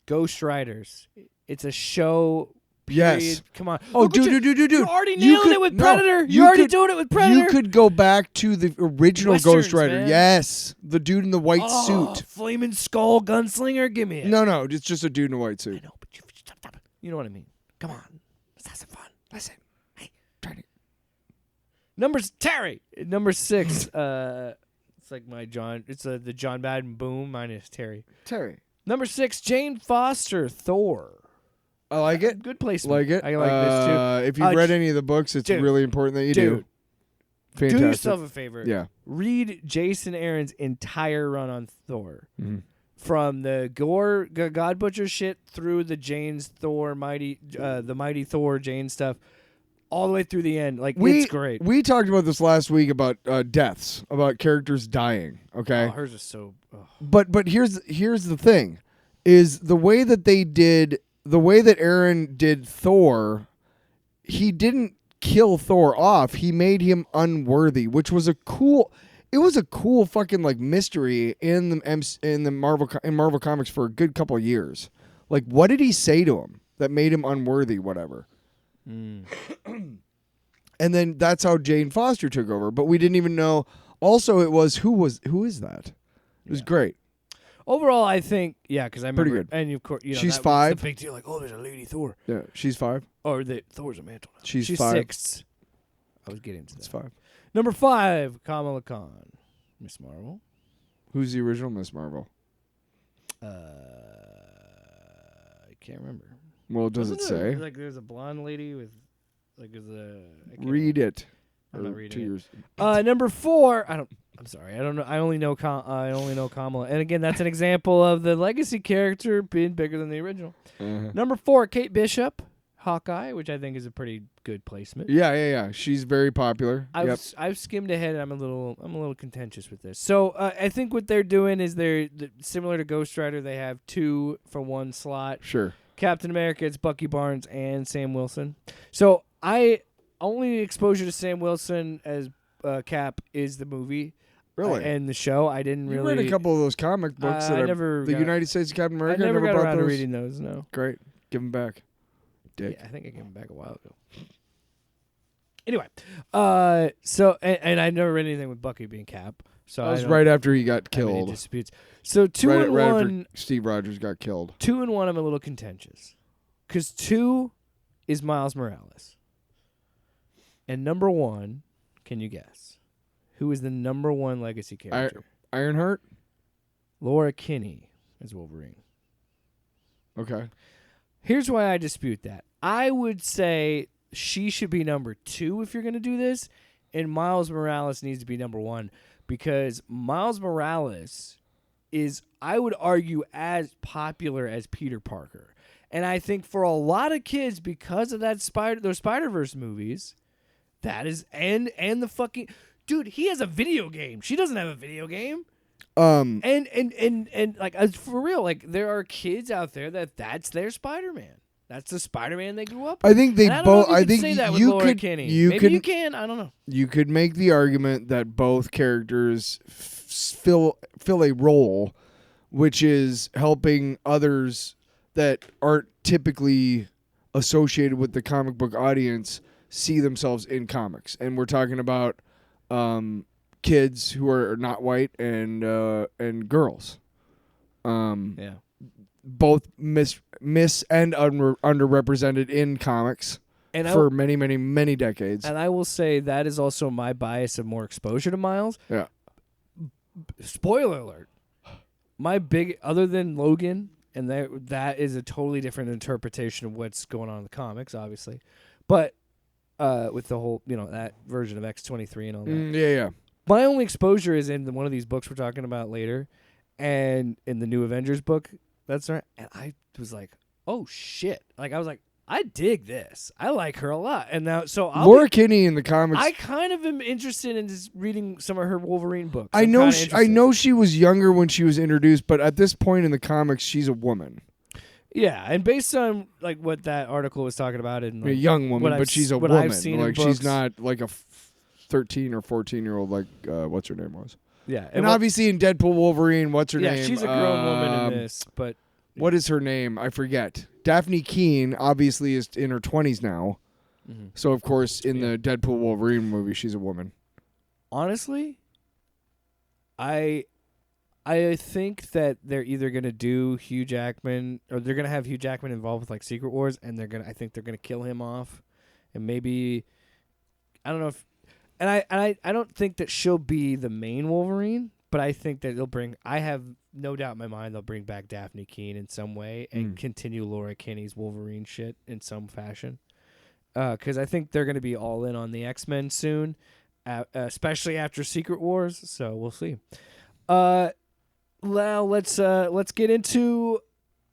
Speaker 2: Ghost Riders. It's a show. Period.
Speaker 1: Yes.
Speaker 2: Come on.
Speaker 1: Oh, dude.
Speaker 2: You already nailed it with Predator. You're already doing it with Predator.
Speaker 1: You could go back to the original
Speaker 2: Westerns,
Speaker 1: Ghost Rider.
Speaker 2: man.
Speaker 1: Yes. The dude in the white suit.
Speaker 2: Flaming Skull Gunslinger. Give me it.
Speaker 1: No. It's just a dude in a white suit.
Speaker 2: I know, but stop. You know what I mean. Come on. Let's have some fun. Listen. Hey, try it. Terry. Number 6. It's like my John. It's the John Madden boom minus Terry. Number 6. Jane Foster. Thor.
Speaker 1: I like it.
Speaker 2: Good placement.
Speaker 1: Like it.
Speaker 2: I like this too.
Speaker 1: If you've read any of the books, it's really important that you do. Fantastic.
Speaker 2: Do yourself a favor.
Speaker 1: Yeah.
Speaker 2: Read Jason Aaron's entire run on Thor.
Speaker 1: Mm-hmm.
Speaker 2: From the Gore God Butcher shit through the Jane's Thor, the Mighty Thor, Jane stuff, all the way through the end. It's great.
Speaker 1: We talked about this last week about deaths, about characters dying. Okay.
Speaker 2: Oh, hers is so. Oh.
Speaker 1: But here's the thing, is the way that they did. The way that Aaron did Thor, he didn't kill Thor off. He made him unworthy, which was a cool fucking mystery in the Marvel Comics for a good couple of years. Like, what did he say to him that made him unworthy? Whatever. And then that's how Jane Foster took over. But we didn't even know. Also, it was who is that? It was great.
Speaker 2: Overall, I think, because I remember.
Speaker 1: Pretty good.
Speaker 2: And of course,
Speaker 1: she's
Speaker 2: that
Speaker 1: 5.
Speaker 2: was the big deal. There's a lady Thor.
Speaker 1: Yeah, she's 5.
Speaker 2: Or Thor's a mantle now.
Speaker 1: She's 5.
Speaker 2: 6. I was getting to that.
Speaker 1: It's 5.
Speaker 2: Number 5, Kamala Khan, Miss Marvel.
Speaker 1: Who's the original Miss Marvel?
Speaker 2: I can't remember.
Speaker 1: Well, does it say?
Speaker 2: There's a blonde lady with
Speaker 1: Read it.
Speaker 2: I'm not reading it. Number 4. I'm sorry. I don't know. I only know Kamala. And again, that's an example of the legacy character being bigger than the original. Number 4, Kate Bishop, Hawkeye, which I think is a pretty good placement.
Speaker 1: Yeah. She's very popular.
Speaker 2: I've skimmed ahead, and I'm a little contentious with this. So I think what they're doing is they're similar to Ghost Rider. They have 2 for 1 slot.
Speaker 1: Sure.
Speaker 2: Captain America, it's Bucky Barnes and Sam Wilson. So I only exposure to Sam Wilson as Cap is the movie.
Speaker 1: Really?
Speaker 2: And the show. I didn't
Speaker 1: you
Speaker 2: really
Speaker 1: read a couple of those comic books that are the United States of Captain America.
Speaker 2: I never got
Speaker 1: bought
Speaker 2: around
Speaker 1: those.
Speaker 2: to reading those. No.
Speaker 1: Great. Give them back. Dick.
Speaker 2: Yeah, I think I gave them back a while ago. Anyway, so and I never read anything with Bucky being Cap. So
Speaker 1: that was right after he got killed.
Speaker 2: Disputes. So 2 and 1.
Speaker 1: After Steve Rogers got killed.
Speaker 2: 2 and 1. I'm a little contentious because 2 is Miles Morales, and number 1. Can you guess who is the number 1 legacy character?
Speaker 1: Ironheart.
Speaker 2: Laura Kinney as Wolverine.
Speaker 1: Okay.
Speaker 2: Here's why I dispute that. I would say she should be number 2 if you're going to do this, and Miles Morales needs to be number 1 because Miles Morales is, I would argue, as popular as Peter Parker. And I think for a lot of kids, because of that those Spider-Verse movies, that is, and the fucking... Dude, he has a video game. She doesn't have a video game. And for real, there are kids out there that's their Spider-Man. That's the Spider-Man they grew up with.
Speaker 1: I think they both. I think
Speaker 2: say that
Speaker 1: you
Speaker 2: with Laura
Speaker 1: could.
Speaker 2: Kinney.
Speaker 1: You
Speaker 2: Maybe
Speaker 1: could.
Speaker 2: you can. I don't know.
Speaker 1: You could make the argument that both characters fill a role, which is helping others that aren't typically associated with the comic book audience see themselves in comics. And we're talking about kids who are not white and girls.
Speaker 2: Yeah.
Speaker 1: Both miss and underrepresented in comics for many, many, many decades.
Speaker 2: And I will say that is also my bias of more exposure to Miles.
Speaker 1: Yeah.
Speaker 2: Spoiler alert. My big, other than Logan, and that is a totally different interpretation of what's going on in the comics, obviously. But with the whole, that version of X-23 and all that.
Speaker 1: Yeah.
Speaker 2: My only exposure is in one of these books we're talking about later, and in the new Avengers book. That's right. And I was like, oh, shit. I was like, I dig this. I like her a lot. And now, so
Speaker 1: Laura Kinney in the comics.
Speaker 2: I kind of am interested in just reading some of her Wolverine books.
Speaker 1: I know she was younger when she was introduced, but at this point in the comics, she's a woman.
Speaker 2: Yeah, and based on like what that article was talking about, and like,
Speaker 1: a young woman, but she's a woman.
Speaker 2: I've seen
Speaker 1: like
Speaker 2: in
Speaker 1: she's not like a 13 or 14-year-old like what's her name was.
Speaker 2: Yeah,
Speaker 1: and obviously in Deadpool Wolverine, what's her name?
Speaker 2: Yeah, she's a grown woman in this, but
Speaker 1: what is her name? I forget. Daphne Keane obviously is in her 20s now, so of course in the Deadpool Wolverine movie, she's a woman.
Speaker 2: Honestly, I think that they're either gonna do Hugh Jackman or they're gonna have Hugh Jackman involved with like Secret Wars, and I think they're gonna kill him off, and maybe I don't know if. And I don't think that she'll be the main Wolverine, but I think that I have no doubt in my mind they'll bring back Daphne Keane in some way and continue Laura Kinney's Wolverine shit in some fashion. Because I think they're going to be all in on the X-Men soon, especially after Secret Wars. So we'll see. Now let's get into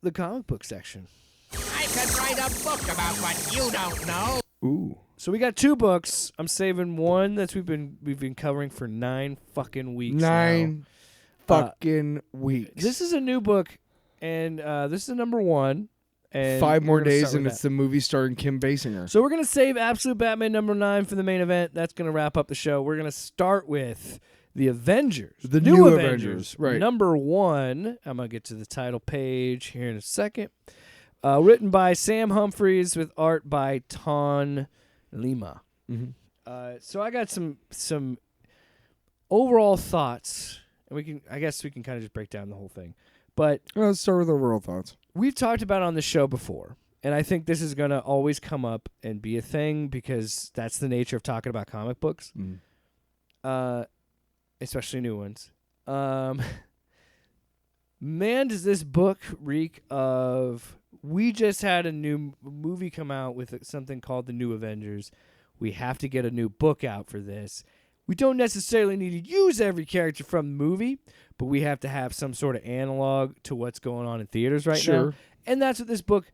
Speaker 2: the comic book section.
Speaker 8: I could write a book about what you don't know.
Speaker 1: Ooh.
Speaker 2: So we got 2 books. I'm saving one that we've been covering for 9 fucking weeks.
Speaker 1: 9 fucking weeks.
Speaker 2: This is a new book, and this is number 1. And
Speaker 1: 5 more days, and it's the movie starring Kim Basinger.
Speaker 2: So we're gonna save Absolute Batman number 9 for the main event. That's gonna wrap up the show. We're gonna start with the Avengers,
Speaker 1: the new Avengers, right?
Speaker 2: Number 1. I'm gonna get to the title page here in a second. Written by Sam Humphries with art by Ton Lima. So I got some overall thoughts, and I guess we can kind of just break down the whole thing. But
Speaker 1: let's start with overall thoughts.
Speaker 2: We've talked about it on the show before, and I think this is going to always come up and be a thing because that's the nature of talking about comic books, especially new ones. Man, does this book reek of... We just had a new movie come out with something called The New Avengers. We have to get a new book out for this. We don't necessarily need to use every character from the movie, but we have to have some sort of analog to what's going on in theaters right now. And that's what this book,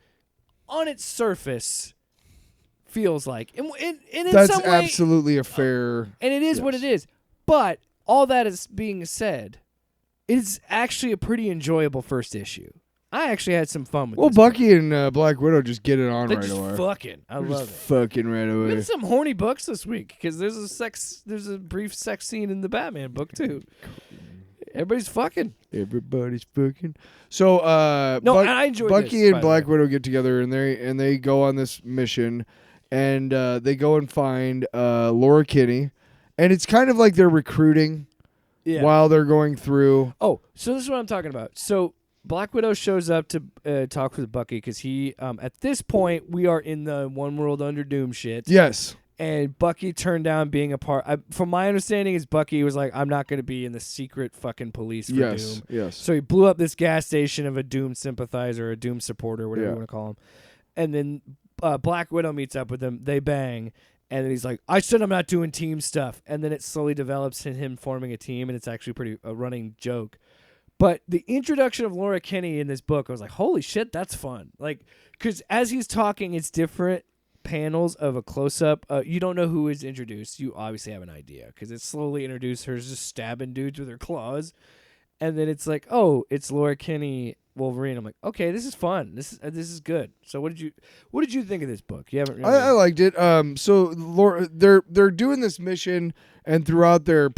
Speaker 2: on its surface, feels like. And in
Speaker 1: that's
Speaker 2: some way,
Speaker 1: absolutely a fair...
Speaker 2: and it is what it is. But all that is being said, it's actually a pretty enjoyable first issue. I actually had some fun with this.
Speaker 1: Well, Bucky and Black Widow just get it on
Speaker 2: They're
Speaker 1: right
Speaker 2: just
Speaker 1: away.
Speaker 2: Fucking. I love it.
Speaker 1: Fucking right away.
Speaker 2: We had some horny books this week because there's a brief sex scene in the Batman book too. Everybody's fucking.
Speaker 1: So
Speaker 2: I enjoyed
Speaker 1: Bucky
Speaker 2: this,
Speaker 1: and Black Widow get together and they go on this mission, and they go and find Laura Kinney, and it's kind of like they're recruiting while they're going through.
Speaker 2: Oh, so this is what I'm talking about. So Black Widow shows up to talk with Bucky because he, at this point, we are in the One World Under Doom shit.
Speaker 1: Yes.
Speaker 2: And Bucky turned down being a part. From my understanding, is Bucky was like, I'm not going to be in the secret fucking police for Doom.
Speaker 1: Yes.
Speaker 2: So he blew up this gas station of a Doom sympathizer, a Doom supporter, whatever you want to call him. And then Black Widow meets up with him. They bang. And then he's like, I said I'm not doing team stuff. And then it slowly develops in him forming a team, and it's actually a running joke. But the introduction of Laura Kinney in this book, I was like, holy shit, that's fun. Like, because as he's talking, it's different panels of a close-up. You don't know who is introduced. You obviously have an idea because it's slowly introduced her just stabbing dudes with her claws. And then it's like, oh, it's Laura Kinney, Wolverine. I'm like, okay, this is fun. This is good. So what did you think of this book? You haven't really...
Speaker 1: I liked it. So Laura, they're doing this mission, and throughout they're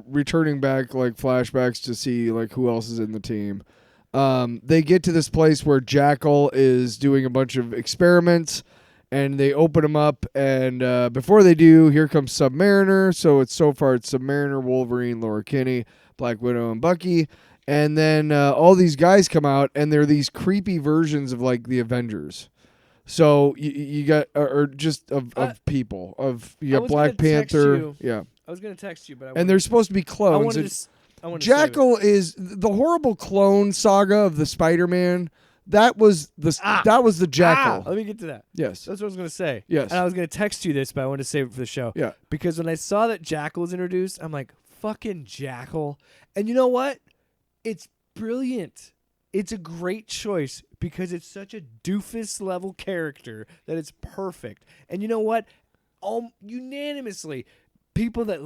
Speaker 1: returning back like flashbacks to see like who else is in the team. They get to this place where Jackal is doing a bunch of experiments, and they open them up, and before they do, here comes Submariner. So far it's Submariner, Wolverine, Laura Kinney, Black Widow, and Bucky. And then all these guys come out, and they're these creepy versions of like the Avengers. So you got or just of people you got Black Panther. Yeah,
Speaker 2: I was gonna text you, but
Speaker 1: they're supposed to be clones. Jackal is the horrible clone saga of the Spider-Man. That was the Jackal.
Speaker 2: Let me get to that.
Speaker 1: Yes,
Speaker 2: that's what I was gonna say.
Speaker 1: Yes,
Speaker 2: and I was gonna text you this, but I wanted to save it for the show.
Speaker 1: Yeah,
Speaker 2: because when I saw that Jackal was introduced, I'm like, fucking Jackal. And you know what? It's brilliant. it's a great choice because it's such a doofus level character that it's perfect. And you know what? Unanimously, people that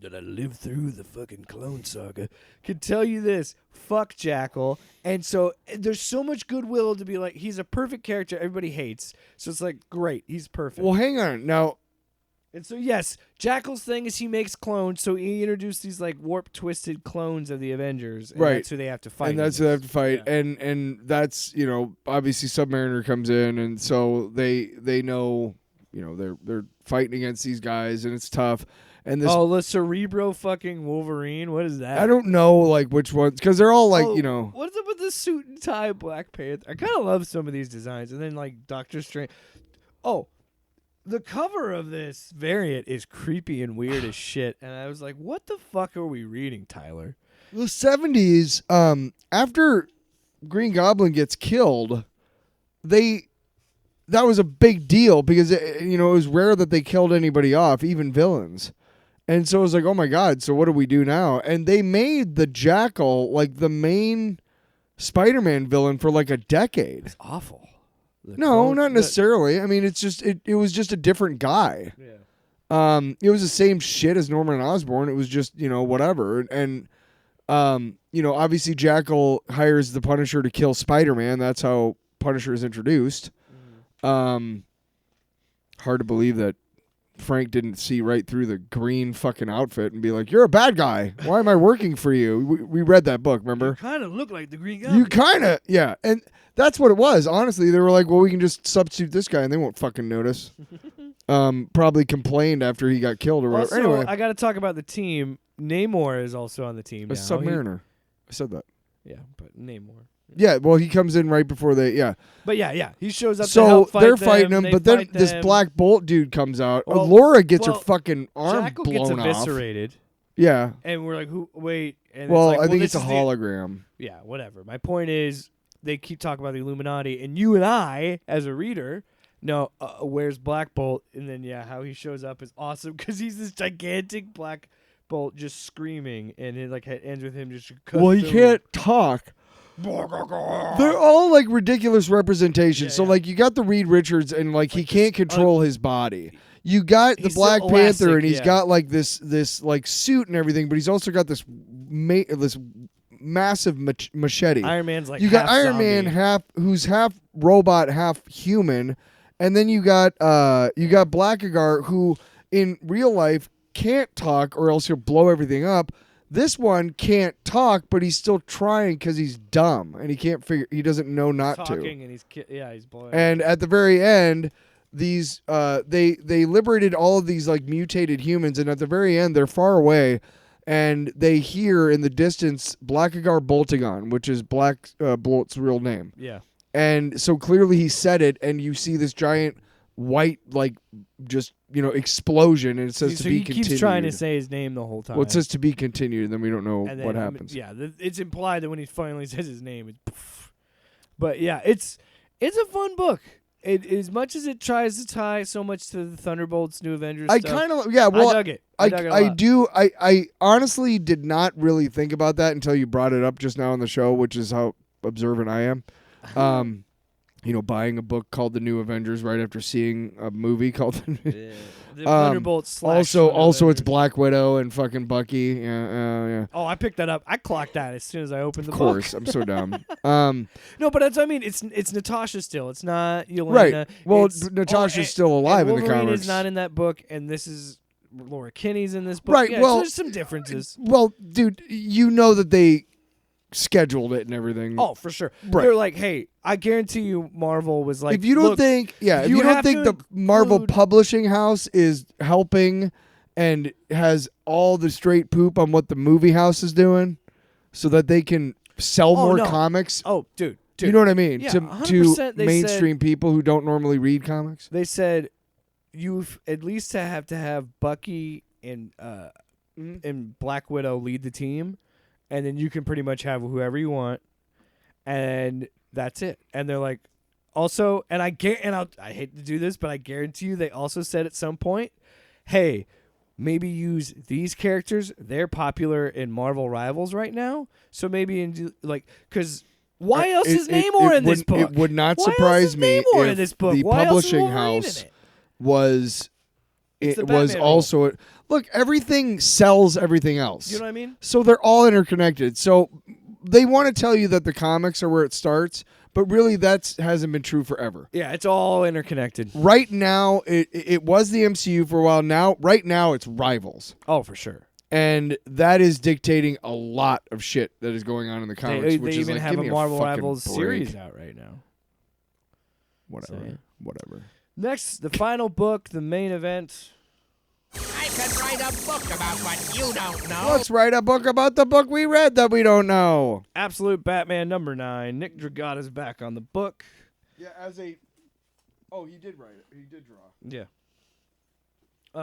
Speaker 2: I lived through the fucking Clone Saga can tell you this. Fuck Jackal. And so there's so much goodwill to be like, he's a perfect character everybody hates. So it's like, great, he's perfect.
Speaker 1: Well, hang on. Now,
Speaker 2: and so, yes, Jackal's thing is he makes clones, so he introduced these, like, warp-twisted clones of the Avengers, and
Speaker 1: right.
Speaker 2: that's who they have to fight.
Speaker 1: And that's who they have to fight. Yeah. And that's, you know, obviously Submariner comes in, and so they know, you know, they're fighting against these guys, and it's tough. And this,
Speaker 2: the Cerebro fucking Wolverine? What is that?
Speaker 1: I don't know, like, which ones, because they're all, like, you know.
Speaker 2: What's up with the suit and tie Black Panther? I kind of love some of these designs. And then, like, Doctor Strange. Oh. The cover of this variant is creepy and weird as shit, and I was like, what the fuck are we reading, Tyler?
Speaker 1: The 70s, after Green Goblin gets killed, that was a big deal because, it was rare that they killed anybody off, even villains. And so it was like, oh my God, so what do we do now? And they made the Jackal, like, the main Spider-Man villain for, like, a decade.
Speaker 2: It's awful.
Speaker 1: No, not necessarily. I mean, it's just it was just a different guy. Yeah. It was the same shit as Norman Osborn. It was just, whatever. And obviously Jackal hires the Punisher to kill Spider-Man. That's how Punisher is introduced. Hard to believe that Frank didn't see right through the green fucking outfit and be like, "You're a bad guy. Why am I working for you?" We read that book, remember?
Speaker 2: You kind of look like the Green Goblin.
Speaker 1: You kind of, yeah. And that's what it was. Honestly, they were like, well, we can just substitute this guy and they won't fucking notice. Probably complained after he got killed or whatever.
Speaker 2: Also,
Speaker 1: anyway,
Speaker 2: I got to talk about the team. Namor is also on the team now.
Speaker 1: A Submariner. I said that.
Speaker 2: Yeah, but Namor.
Speaker 1: Yeah, well, he comes in right before they, yeah.
Speaker 2: But yeah, he shows up
Speaker 1: so
Speaker 2: to help fight
Speaker 1: they're
Speaker 2: them,
Speaker 1: fighting him, but then this Black Bolt dude comes out. Laura gets her fucking arm
Speaker 2: Jackal
Speaker 1: blown
Speaker 2: gets
Speaker 1: off.
Speaker 2: eviscerated.
Speaker 1: Yeah.
Speaker 2: And we're like, who? Wait. And
Speaker 1: well,
Speaker 2: it's like,
Speaker 1: I think it's a hologram.
Speaker 2: Yeah, whatever. My point is, they keep talking about the Illuminati, and you and I, as a reader, know where's Black Bolt, and then how he shows up is awesome because he's this gigantic Black Bolt just screaming, and it ends with him just.
Speaker 1: Well, he can't talk. They're all like ridiculous representations. So like you got the Reed Richards, and like he can't control his body. You got the Black Panther, and he's got like this like suit and everything, but he's also got this massive machete.
Speaker 2: Iron Man's like
Speaker 1: you got Iron Man who's half robot, half human, and then you got Blackagar who in real life can't talk or else he'll blow everything up. This one can't talk, but he's still trying because he's dumb and he doesn't know not to.
Speaker 2: And he's blowing.
Speaker 1: And at the very end, these they liberated all of these like mutated humans, and at the very end they're far away, and they hear in the distance Blackagar Boltagon, which is Black Bolt's real name.
Speaker 2: Yeah.
Speaker 1: And so clearly he said it, and you see this giant white like just explosion, and it says to be continued. He keeps
Speaker 2: trying to say his name the whole time.
Speaker 1: Well, it says to be continued, and then we don't know what happens.
Speaker 2: It's implied that when he finally says his name, it's poof. But yeah, it's a fun book. As much as it tries to tie so much to the Thunderbolts, New Avengers
Speaker 1: I
Speaker 2: stuff,
Speaker 1: kind of well,
Speaker 2: I dug it.
Speaker 1: I honestly did not really think about that until you brought it up just now on the show, which is how observant I am. Buying a book called The New Avengers right after seeing a movie called
Speaker 2: the Thunderbolts.
Speaker 1: Also, it's Black Widow and fucking Bucky. Yeah.
Speaker 2: Oh, I picked that up. I clocked that as soon as I opened the book.
Speaker 1: Of course, I'm so dumb.
Speaker 2: No, but that's what I mean. It's Natasha still. It's not Yelena.
Speaker 1: Right. Well, Natasha's still alive in the
Speaker 2: Wolverine
Speaker 1: comics.
Speaker 2: Is not in that book, and this is Laura Kinney's in this book.
Speaker 1: Right.
Speaker 2: Yeah,
Speaker 1: well,
Speaker 2: so there's some differences.
Speaker 1: Well, dude, you know that they scheduled it and everything.
Speaker 2: Oh, for sure.
Speaker 1: Right.
Speaker 2: They're like, hey, I guarantee you Marvel was like,
Speaker 1: if you don't think the Marvel publishing house is helping and has all the straight poop on what the movie house is doing so that they can sell more comics.
Speaker 2: Oh, dude.
Speaker 1: You know what I mean?
Speaker 2: Yeah,
Speaker 1: to mainstream people who don't normally read comics.
Speaker 2: They said you at least have to have Bucky and Black Widow lead the team. And then you can pretty much have whoever you want, and that's it. And they're like, also, and I hate to do this, but I guarantee you they also said at some point, hey, maybe use these characters. They're popular in Marvel Rivals right now, so maybe because Why else is Namor in this book?
Speaker 1: It would not
Speaker 2: Why
Speaker 1: surprise
Speaker 2: else is
Speaker 1: me
Speaker 2: Namor
Speaker 1: if
Speaker 2: in this book?
Speaker 1: the
Speaker 2: Why else is
Speaker 1: publishing
Speaker 2: Wolverine
Speaker 1: house
Speaker 2: in it?
Speaker 1: was
Speaker 2: It's the
Speaker 1: was
Speaker 2: Batman
Speaker 1: also look, everything sells everything else.
Speaker 2: You know what I mean?
Speaker 1: So they're all interconnected. So they want to tell you that the comics are where it starts, but really that hasn't been true forever.
Speaker 2: Yeah, it's all interconnected.
Speaker 1: Right now, it was the MCU for a while. Right now, it's rivals.
Speaker 2: Oh, for sure.
Speaker 1: And that is dictating a lot of shit that is going on in the comics.
Speaker 2: They
Speaker 1: which
Speaker 2: even
Speaker 1: is
Speaker 2: have a Marvel Rivals
Speaker 1: break.
Speaker 2: series out right now.
Speaker 1: Whatever.
Speaker 2: Next, the final book, the main event.
Speaker 8: I could write a book about what you don't know.
Speaker 1: Let's write a book about the book we read that we don't know.
Speaker 2: Absolute Batman #9. Nick Dragotta's back on the book.
Speaker 1: Yeah, Oh, he did write it. He did draw.
Speaker 2: Yeah.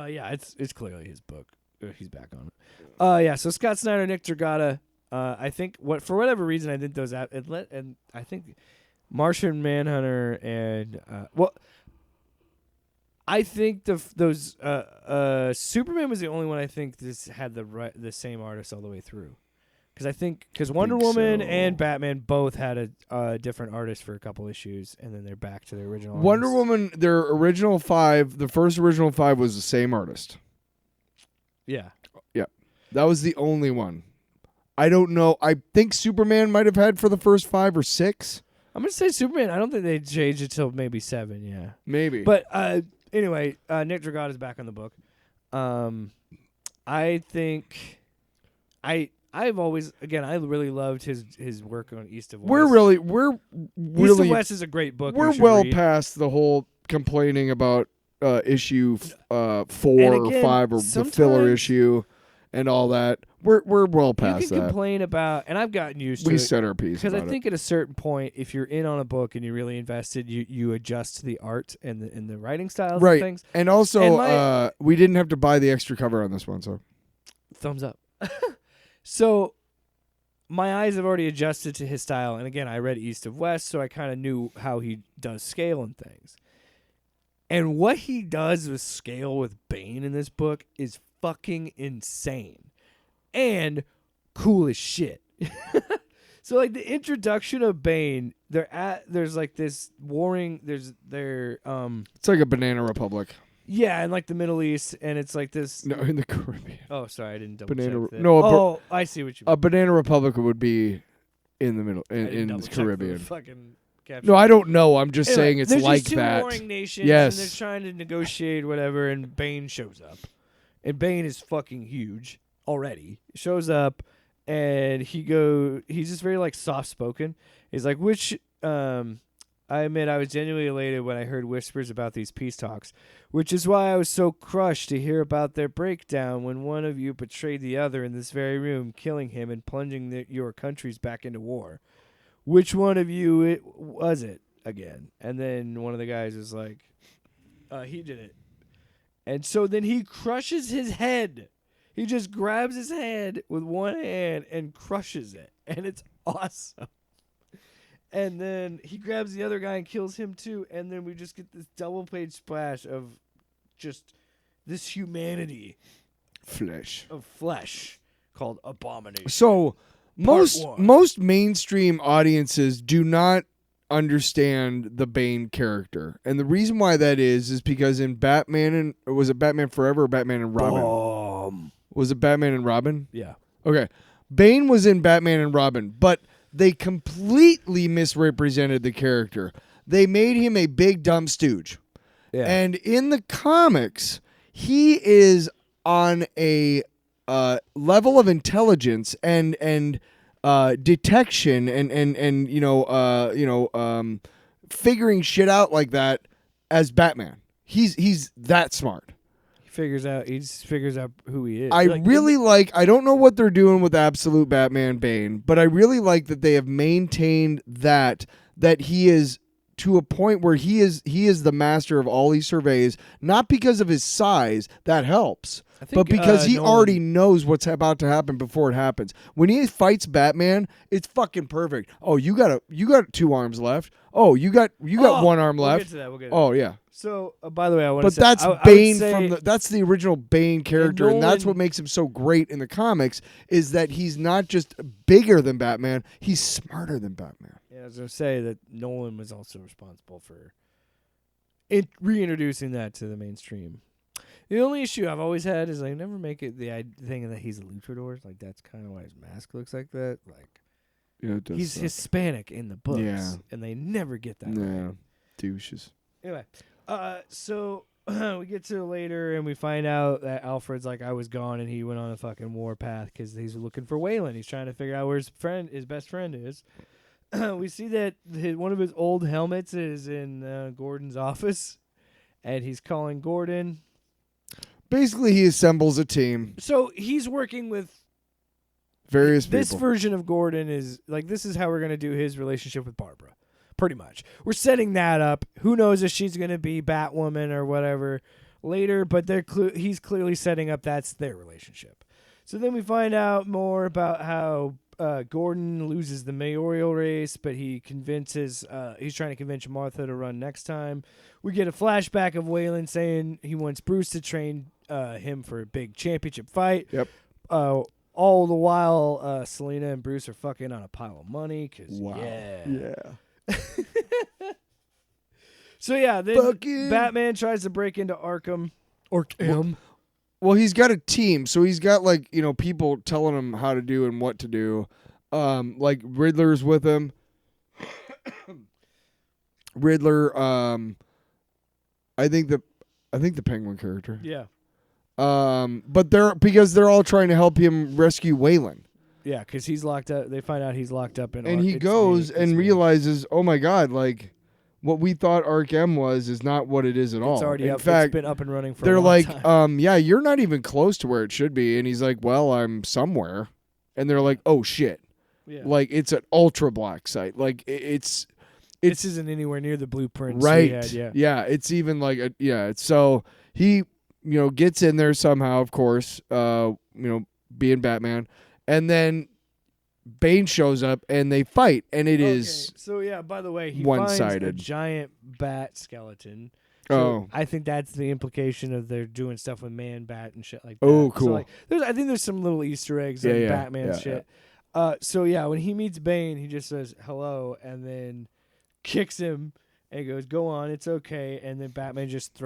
Speaker 2: Yeah, it's clearly his book. He's back on it. Yeah. So Scott Snyder, Nick Dragotta. I think for whatever reason I think those and I think Martian Manhunter and I think those Superman was the only one I think this had the same artist all the way through. Because Wonder Woman and Batman both had a different artist for a couple issues, and then they're back to their original.
Speaker 1: Wonder Woman, their original 5, the first original 5 was the same artist.
Speaker 2: Yeah.
Speaker 1: Yeah. That was the only one. I don't know. I think Superman might have had for the first 5 or 6.
Speaker 2: I'm going to say Superman. I don't think they changed it till maybe 7, yeah.
Speaker 1: Maybe.
Speaker 2: But anyway, Nick Dragotta's back on the book. I think I've always, again, I really loved his work on East of West.
Speaker 1: We're really
Speaker 2: East of West is a great book.
Speaker 1: We're well past the whole complaining about issue 4 or 5 or the filler issue and all that. We're well past that.
Speaker 2: You can complain about, and I've gotten used to it.
Speaker 1: We said our piece
Speaker 2: because I
Speaker 1: about
Speaker 2: think at a certain point, if you're in on a book and you're really invested, you adjust to the art and the writing styles
Speaker 1: right.
Speaker 2: and things.
Speaker 1: And also, we didn't have to buy the extra cover on this one, so
Speaker 2: thumbs up. So my eyes have already adjusted to his style, and again, I read East of West, so I kind of knew how he does scale and things. And what he does with scale with Bane in this book is fucking insane and cool as shit. So like the introduction of Bane, there's like this warring. It's
Speaker 1: like a Banana Republic.
Speaker 2: Yeah, in like the Middle East, and it's like this.
Speaker 1: No, in the Caribbean.
Speaker 2: Oh, sorry, I didn't double check that.
Speaker 1: No,
Speaker 2: I see what you mean.
Speaker 1: A Banana Republic would be in the middle in the Caribbean.
Speaker 2: Fucking
Speaker 1: no, I don't know. I'm just saying it's
Speaker 2: there's
Speaker 1: like
Speaker 2: just two
Speaker 1: that.
Speaker 2: warring nations,
Speaker 1: yes,
Speaker 2: and they're trying to negotiate whatever, and Bane shows up, and Bane is fucking huge already. Shows up, and he's just very like soft spoken. He's like, I admit I was genuinely elated when I heard whispers about these peace talks, which is why I was so crushed to hear about their breakdown when one of you betrayed the other in this very room, killing him and plunging your countries back into war. Which one of you was it again? And then one of the guys was like, he did it. And so then he crushes his head. He just grabs his head with one hand and crushes it. And it's awesome. And then he grabs the other guy and kills him too. And then we just get this double-page splash of just this humanity. Of flesh called Abomination.
Speaker 1: So most mainstream audiences do not understand the Bane character. And the reason why that is because in Batman was it Batman Forever or Batman and Robin? Was it Batman and Robin?
Speaker 2: Yeah.
Speaker 1: Okay. Bane was in Batman and Robin, but they completely misrepresented the character. They made him a big dumb stooge.
Speaker 2: Yeah.
Speaker 1: And in the comics, he is on a level of intelligence and detection and figuring shit out like that as Batman. He's that smart.
Speaker 2: He just figures out who he is.
Speaker 1: I don't know what they're doing with Absolute Batman Bane, but I really like that they have maintained that he is to a point where he is the master of all he surveys, not because of his size, that helps, but because he already knows what's about to happen before it happens. When he fights Batman, it's fucking perfect. Oh, you got 2 arms left. Oh, you got one arm left.
Speaker 2: We'll get to that.
Speaker 1: Oh yeah.
Speaker 2: So, by the way, I want
Speaker 1: But
Speaker 2: to say...
Speaker 1: that's
Speaker 2: I would
Speaker 1: Bane
Speaker 2: say,
Speaker 1: that's the original Bane character, and that's
Speaker 2: Nolan-
Speaker 1: what makes him so great in the comics, is that he's not just bigger than Batman, he's smarter than Batman.
Speaker 2: Yeah, I was going to say that Nolan was also responsible for reintroducing that to the mainstream. The only issue I've always had is I never make it the thing that he's a luchador. Like, that's kind of why his mask looks like that. Like,
Speaker 1: Yeah, it does
Speaker 2: he's
Speaker 1: suck.
Speaker 2: Hispanic in the books,
Speaker 1: Yeah.
Speaker 2: and they never get that.
Speaker 1: Yeah,
Speaker 2: Right.
Speaker 1: douches.
Speaker 2: Anyway, so we get to later, and we find out that Alfred's like, I was gone, and he went on a fucking warpath because he's looking for Waylon. He's trying to figure out where his best friend is. We see that one of his old helmets is in Gordon's office, and he's calling Gordon.
Speaker 1: Basically, he assembles a team.
Speaker 2: So he's working with
Speaker 1: Various
Speaker 2: this
Speaker 1: people.
Speaker 2: version of Gordon is like, this is how we're going to do his relationship with Barbara. Pretty much. We're setting that up. Who knows if she's going to be Batwoman or whatever later, but he's clearly setting up that's their relationship. So then we find out more about how Gordon loses the mayoral race, but he's trying to convince Martha to run next time. We get a flashback of Waylon saying he wants Bruce to train him for a big championship fight.
Speaker 1: Yep.
Speaker 2: All the while, Selena and Bruce are fucking on a pile of money.
Speaker 1: Wow.
Speaker 2: Yeah.
Speaker 1: So
Speaker 2: then Batman tries to break into Arkham.
Speaker 1: Well, he's got a team, so he's got people telling him how to do and what to do. Like Riddler's with him. Riddler, I think the Penguin character.
Speaker 2: Yeah.
Speaker 1: But they're all trying to help him rescue Waylon.
Speaker 2: Yeah, because he's locked up. They find out he's locked up in.
Speaker 1: And he goes and realizes, oh my God, like what we thought Arkham was is not what it is at all.
Speaker 2: It's already
Speaker 1: in
Speaker 2: up.
Speaker 1: fact,
Speaker 2: It's been up and running for.
Speaker 1: they're
Speaker 2: a long
Speaker 1: like,
Speaker 2: time.
Speaker 1: yeah, you're not even close to where it should be. And he's like, well, I'm somewhere. And they're like, oh shit,
Speaker 2: Yeah.
Speaker 1: like it's an ultra black site. Like it's
Speaker 2: this isn't anywhere near the blueprints
Speaker 1: right.
Speaker 2: we had, yeah.
Speaker 1: Yeah, it's even like so he gets in there somehow, of course, being Batman, and then Bane shows up and they fight, and it is
Speaker 2: So yeah, by the way, he
Speaker 1: one-sided.
Speaker 2: finds a giant bat skeleton. So
Speaker 1: Oh.
Speaker 2: I think that's the implication of they're doing stuff with Man Bat and shit like that.
Speaker 1: Oh,
Speaker 2: So,
Speaker 1: cool.
Speaker 2: like, I think there's some little Easter eggs
Speaker 1: Yeah,
Speaker 2: in
Speaker 1: yeah,
Speaker 2: Batman
Speaker 1: yeah,
Speaker 2: shit. So yeah, when he meets Bane, he just says hello and then kicks him and goes, "Go on, it's okay." And then Batman just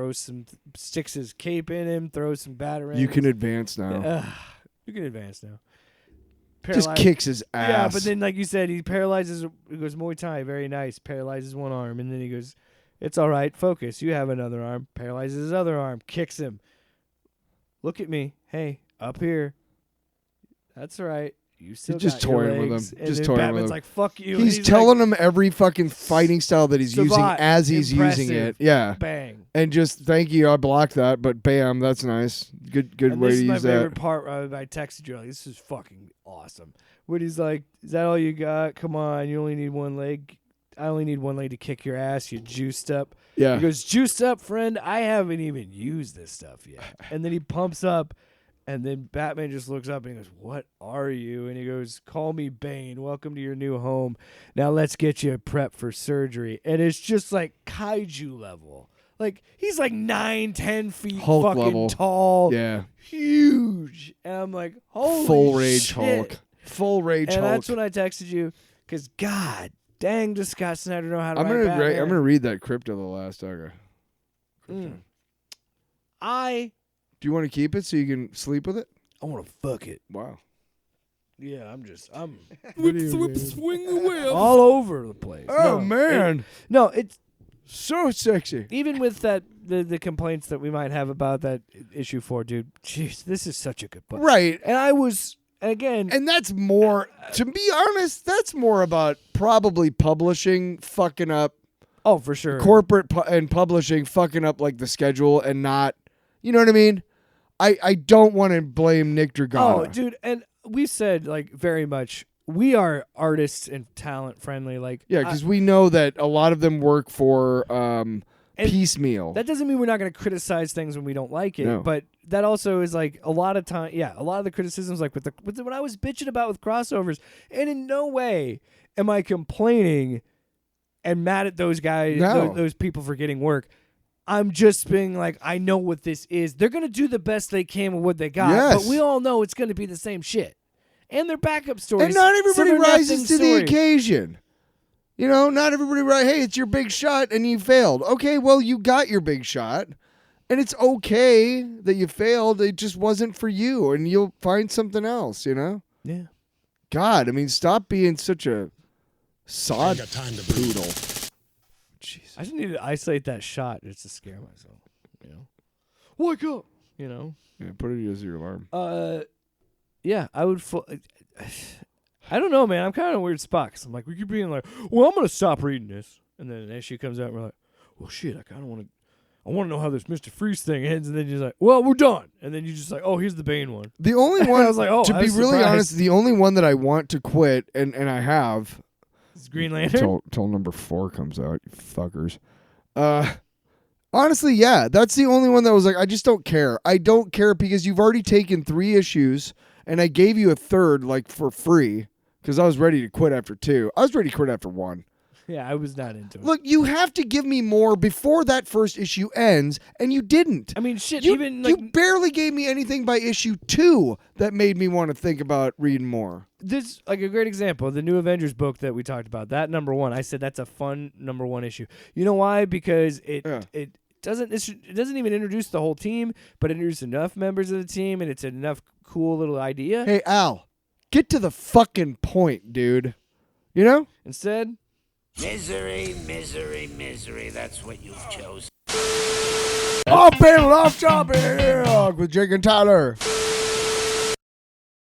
Speaker 2: sticks his cape in him, throws some batarangs.
Speaker 1: you can advance now.
Speaker 2: You can advance now.
Speaker 1: Just kicks his ass.
Speaker 2: Yeah, but then like you said, he paralyzes. He goes Muay Thai, very nice. Paralyzes one arm, and then he goes, "It's all right, focus. You have another arm." Paralyzes his other arm, kicks him. Look at me, hey, up here. That's all right. You still
Speaker 1: just
Speaker 2: got your
Speaker 1: toying with
Speaker 2: legs.
Speaker 1: him.
Speaker 2: And
Speaker 1: Just
Speaker 2: then
Speaker 1: toying with
Speaker 2: Batman's
Speaker 1: him.
Speaker 2: like, "Fuck you."
Speaker 1: he's
Speaker 2: and
Speaker 1: telling
Speaker 2: like,
Speaker 1: him every fucking fighting style that he's using
Speaker 2: Savant,
Speaker 1: as he's using it.
Speaker 2: impressive,
Speaker 1: Yeah,
Speaker 2: bang.
Speaker 1: and just thank you. I blocked that, but bam, that's nice. Good
Speaker 2: And
Speaker 1: way
Speaker 2: this
Speaker 1: to
Speaker 2: is my
Speaker 1: use
Speaker 2: favorite
Speaker 1: that.
Speaker 2: part. I texted you like, "This is fucking awesome." When he's like, "Is that all you got? Come on, you only need one leg. I only need one leg to kick your ass. You juiced up."
Speaker 1: Yeah.
Speaker 2: He goes, "Juiced up, friend. I haven't even used this stuff yet." And then he pumps up, and then Batman just looks up and he goes, "What are you?" And he goes, "Call me Bane. Welcome to your new home. Now let's get you prepped for surgery." And it's just like kaiju level. Like he's like 9-10 feet
Speaker 1: Hulk
Speaker 2: fucking
Speaker 1: level.
Speaker 2: tall.
Speaker 1: Yeah.
Speaker 2: Huge. And I'm like, holy
Speaker 1: Full rage
Speaker 2: shit.
Speaker 1: Hulk. Full rage
Speaker 2: And
Speaker 1: Hulk.
Speaker 2: that's when I texted you, because God dang, does Scott Snyder know how to
Speaker 1: I'm
Speaker 2: write Batman.
Speaker 1: gonna read that Crypto the Last Saga.
Speaker 2: Mm.
Speaker 1: Do you want to keep it so you can sleep with it?
Speaker 2: I want to fuck it.
Speaker 1: Wow.
Speaker 2: Yeah, I'm
Speaker 4: Swing the wheel.
Speaker 2: all over the place.
Speaker 1: Oh man,
Speaker 2: It's
Speaker 1: so sexy.
Speaker 2: even with that the complaints that we might have about that issue 4, dude. Jeez, this is such a good book.
Speaker 1: Right.
Speaker 2: And I was again,
Speaker 1: And that's more, to be honest, that's more about probably publishing fucking up,
Speaker 2: oh for sure.
Speaker 1: corporate and publishing fucking up like the schedule and not, you know what I mean? I don't want to blame Nick Dragotta.
Speaker 2: Oh, dude, and we said like very much we are artists and talent friendly. Like
Speaker 1: Yeah, because we know that a lot of them work for piecemeal.
Speaker 2: that doesn't mean we're not going to criticize things when we don't like it.
Speaker 1: No.
Speaker 2: But that also is like a lot of time. Yeah, a lot of the criticisms like with the when I was bitching about with crossovers, and in no way am I complaining and mad at those guys,
Speaker 1: No.
Speaker 2: those people for getting work. I'm just being like, I know what this is. They're going to do the best they can with what they got,
Speaker 1: Yes.
Speaker 2: but we all know it's going to be the same shit. And their backup stories.
Speaker 1: And not everybody
Speaker 2: some are
Speaker 1: rises
Speaker 2: nothing
Speaker 1: to the
Speaker 2: story.
Speaker 1: occasion. You know, not everybody hey, it's your big shot and you failed. Okay, well, you got your big shot. And it's okay that you failed. It just wasn't for you. And you'll find something else, you know?
Speaker 2: Yeah.
Speaker 1: God, I mean, stop being such a sod poodle.
Speaker 2: I just need to isolate that shot just to scare myself. You know? Wake up! You know?
Speaker 1: Yeah, put it as your alarm.
Speaker 2: Yeah, I would. I don't know, man. I'm kind of in a weird spot because I'm like, we keep being like, well, I'm gonna stop reading this, and then an issue comes out, and we're like, well, shit, I kind of want to. I want to know how this Mr. Freeze thing ends, and then you're like, well, we're done, and then you just like, oh, here's the Bane one.
Speaker 1: The only one,
Speaker 2: I was like, oh,
Speaker 1: to be really honest, the only one that I want to quit, and I have,
Speaker 2: is Green Lantern.
Speaker 1: Till number 4 comes out, you fuckers. Honestly, yeah, that's the only one that was like, I just don't care. I don't care because you've already taken 3 issues, and I gave you a third like for free because I was ready to quit after 2. I was ready to quit after 1.
Speaker 2: Yeah, I was not into it.
Speaker 1: Look, you have to give me more before that first issue ends, and you didn't.
Speaker 2: I mean, shit,
Speaker 1: you,
Speaker 2: even like
Speaker 1: you barely gave me anything by issue 2 that made me want to think about reading more.
Speaker 2: this, like a great example, the new Avengers book that we talked about. That number 1, I said that's a fun number 1 issue. You know why? Because it doesn't even introduce the whole team, but it introduces enough members of the team, and it's enough cool little idea.
Speaker 1: Hey, Al, get to the fucking point, dude. You know?
Speaker 2: Instead,
Speaker 8: misery, misery, misery. That's what you've chosen.
Speaker 1: Off panel, off topic with Jake and Tyler.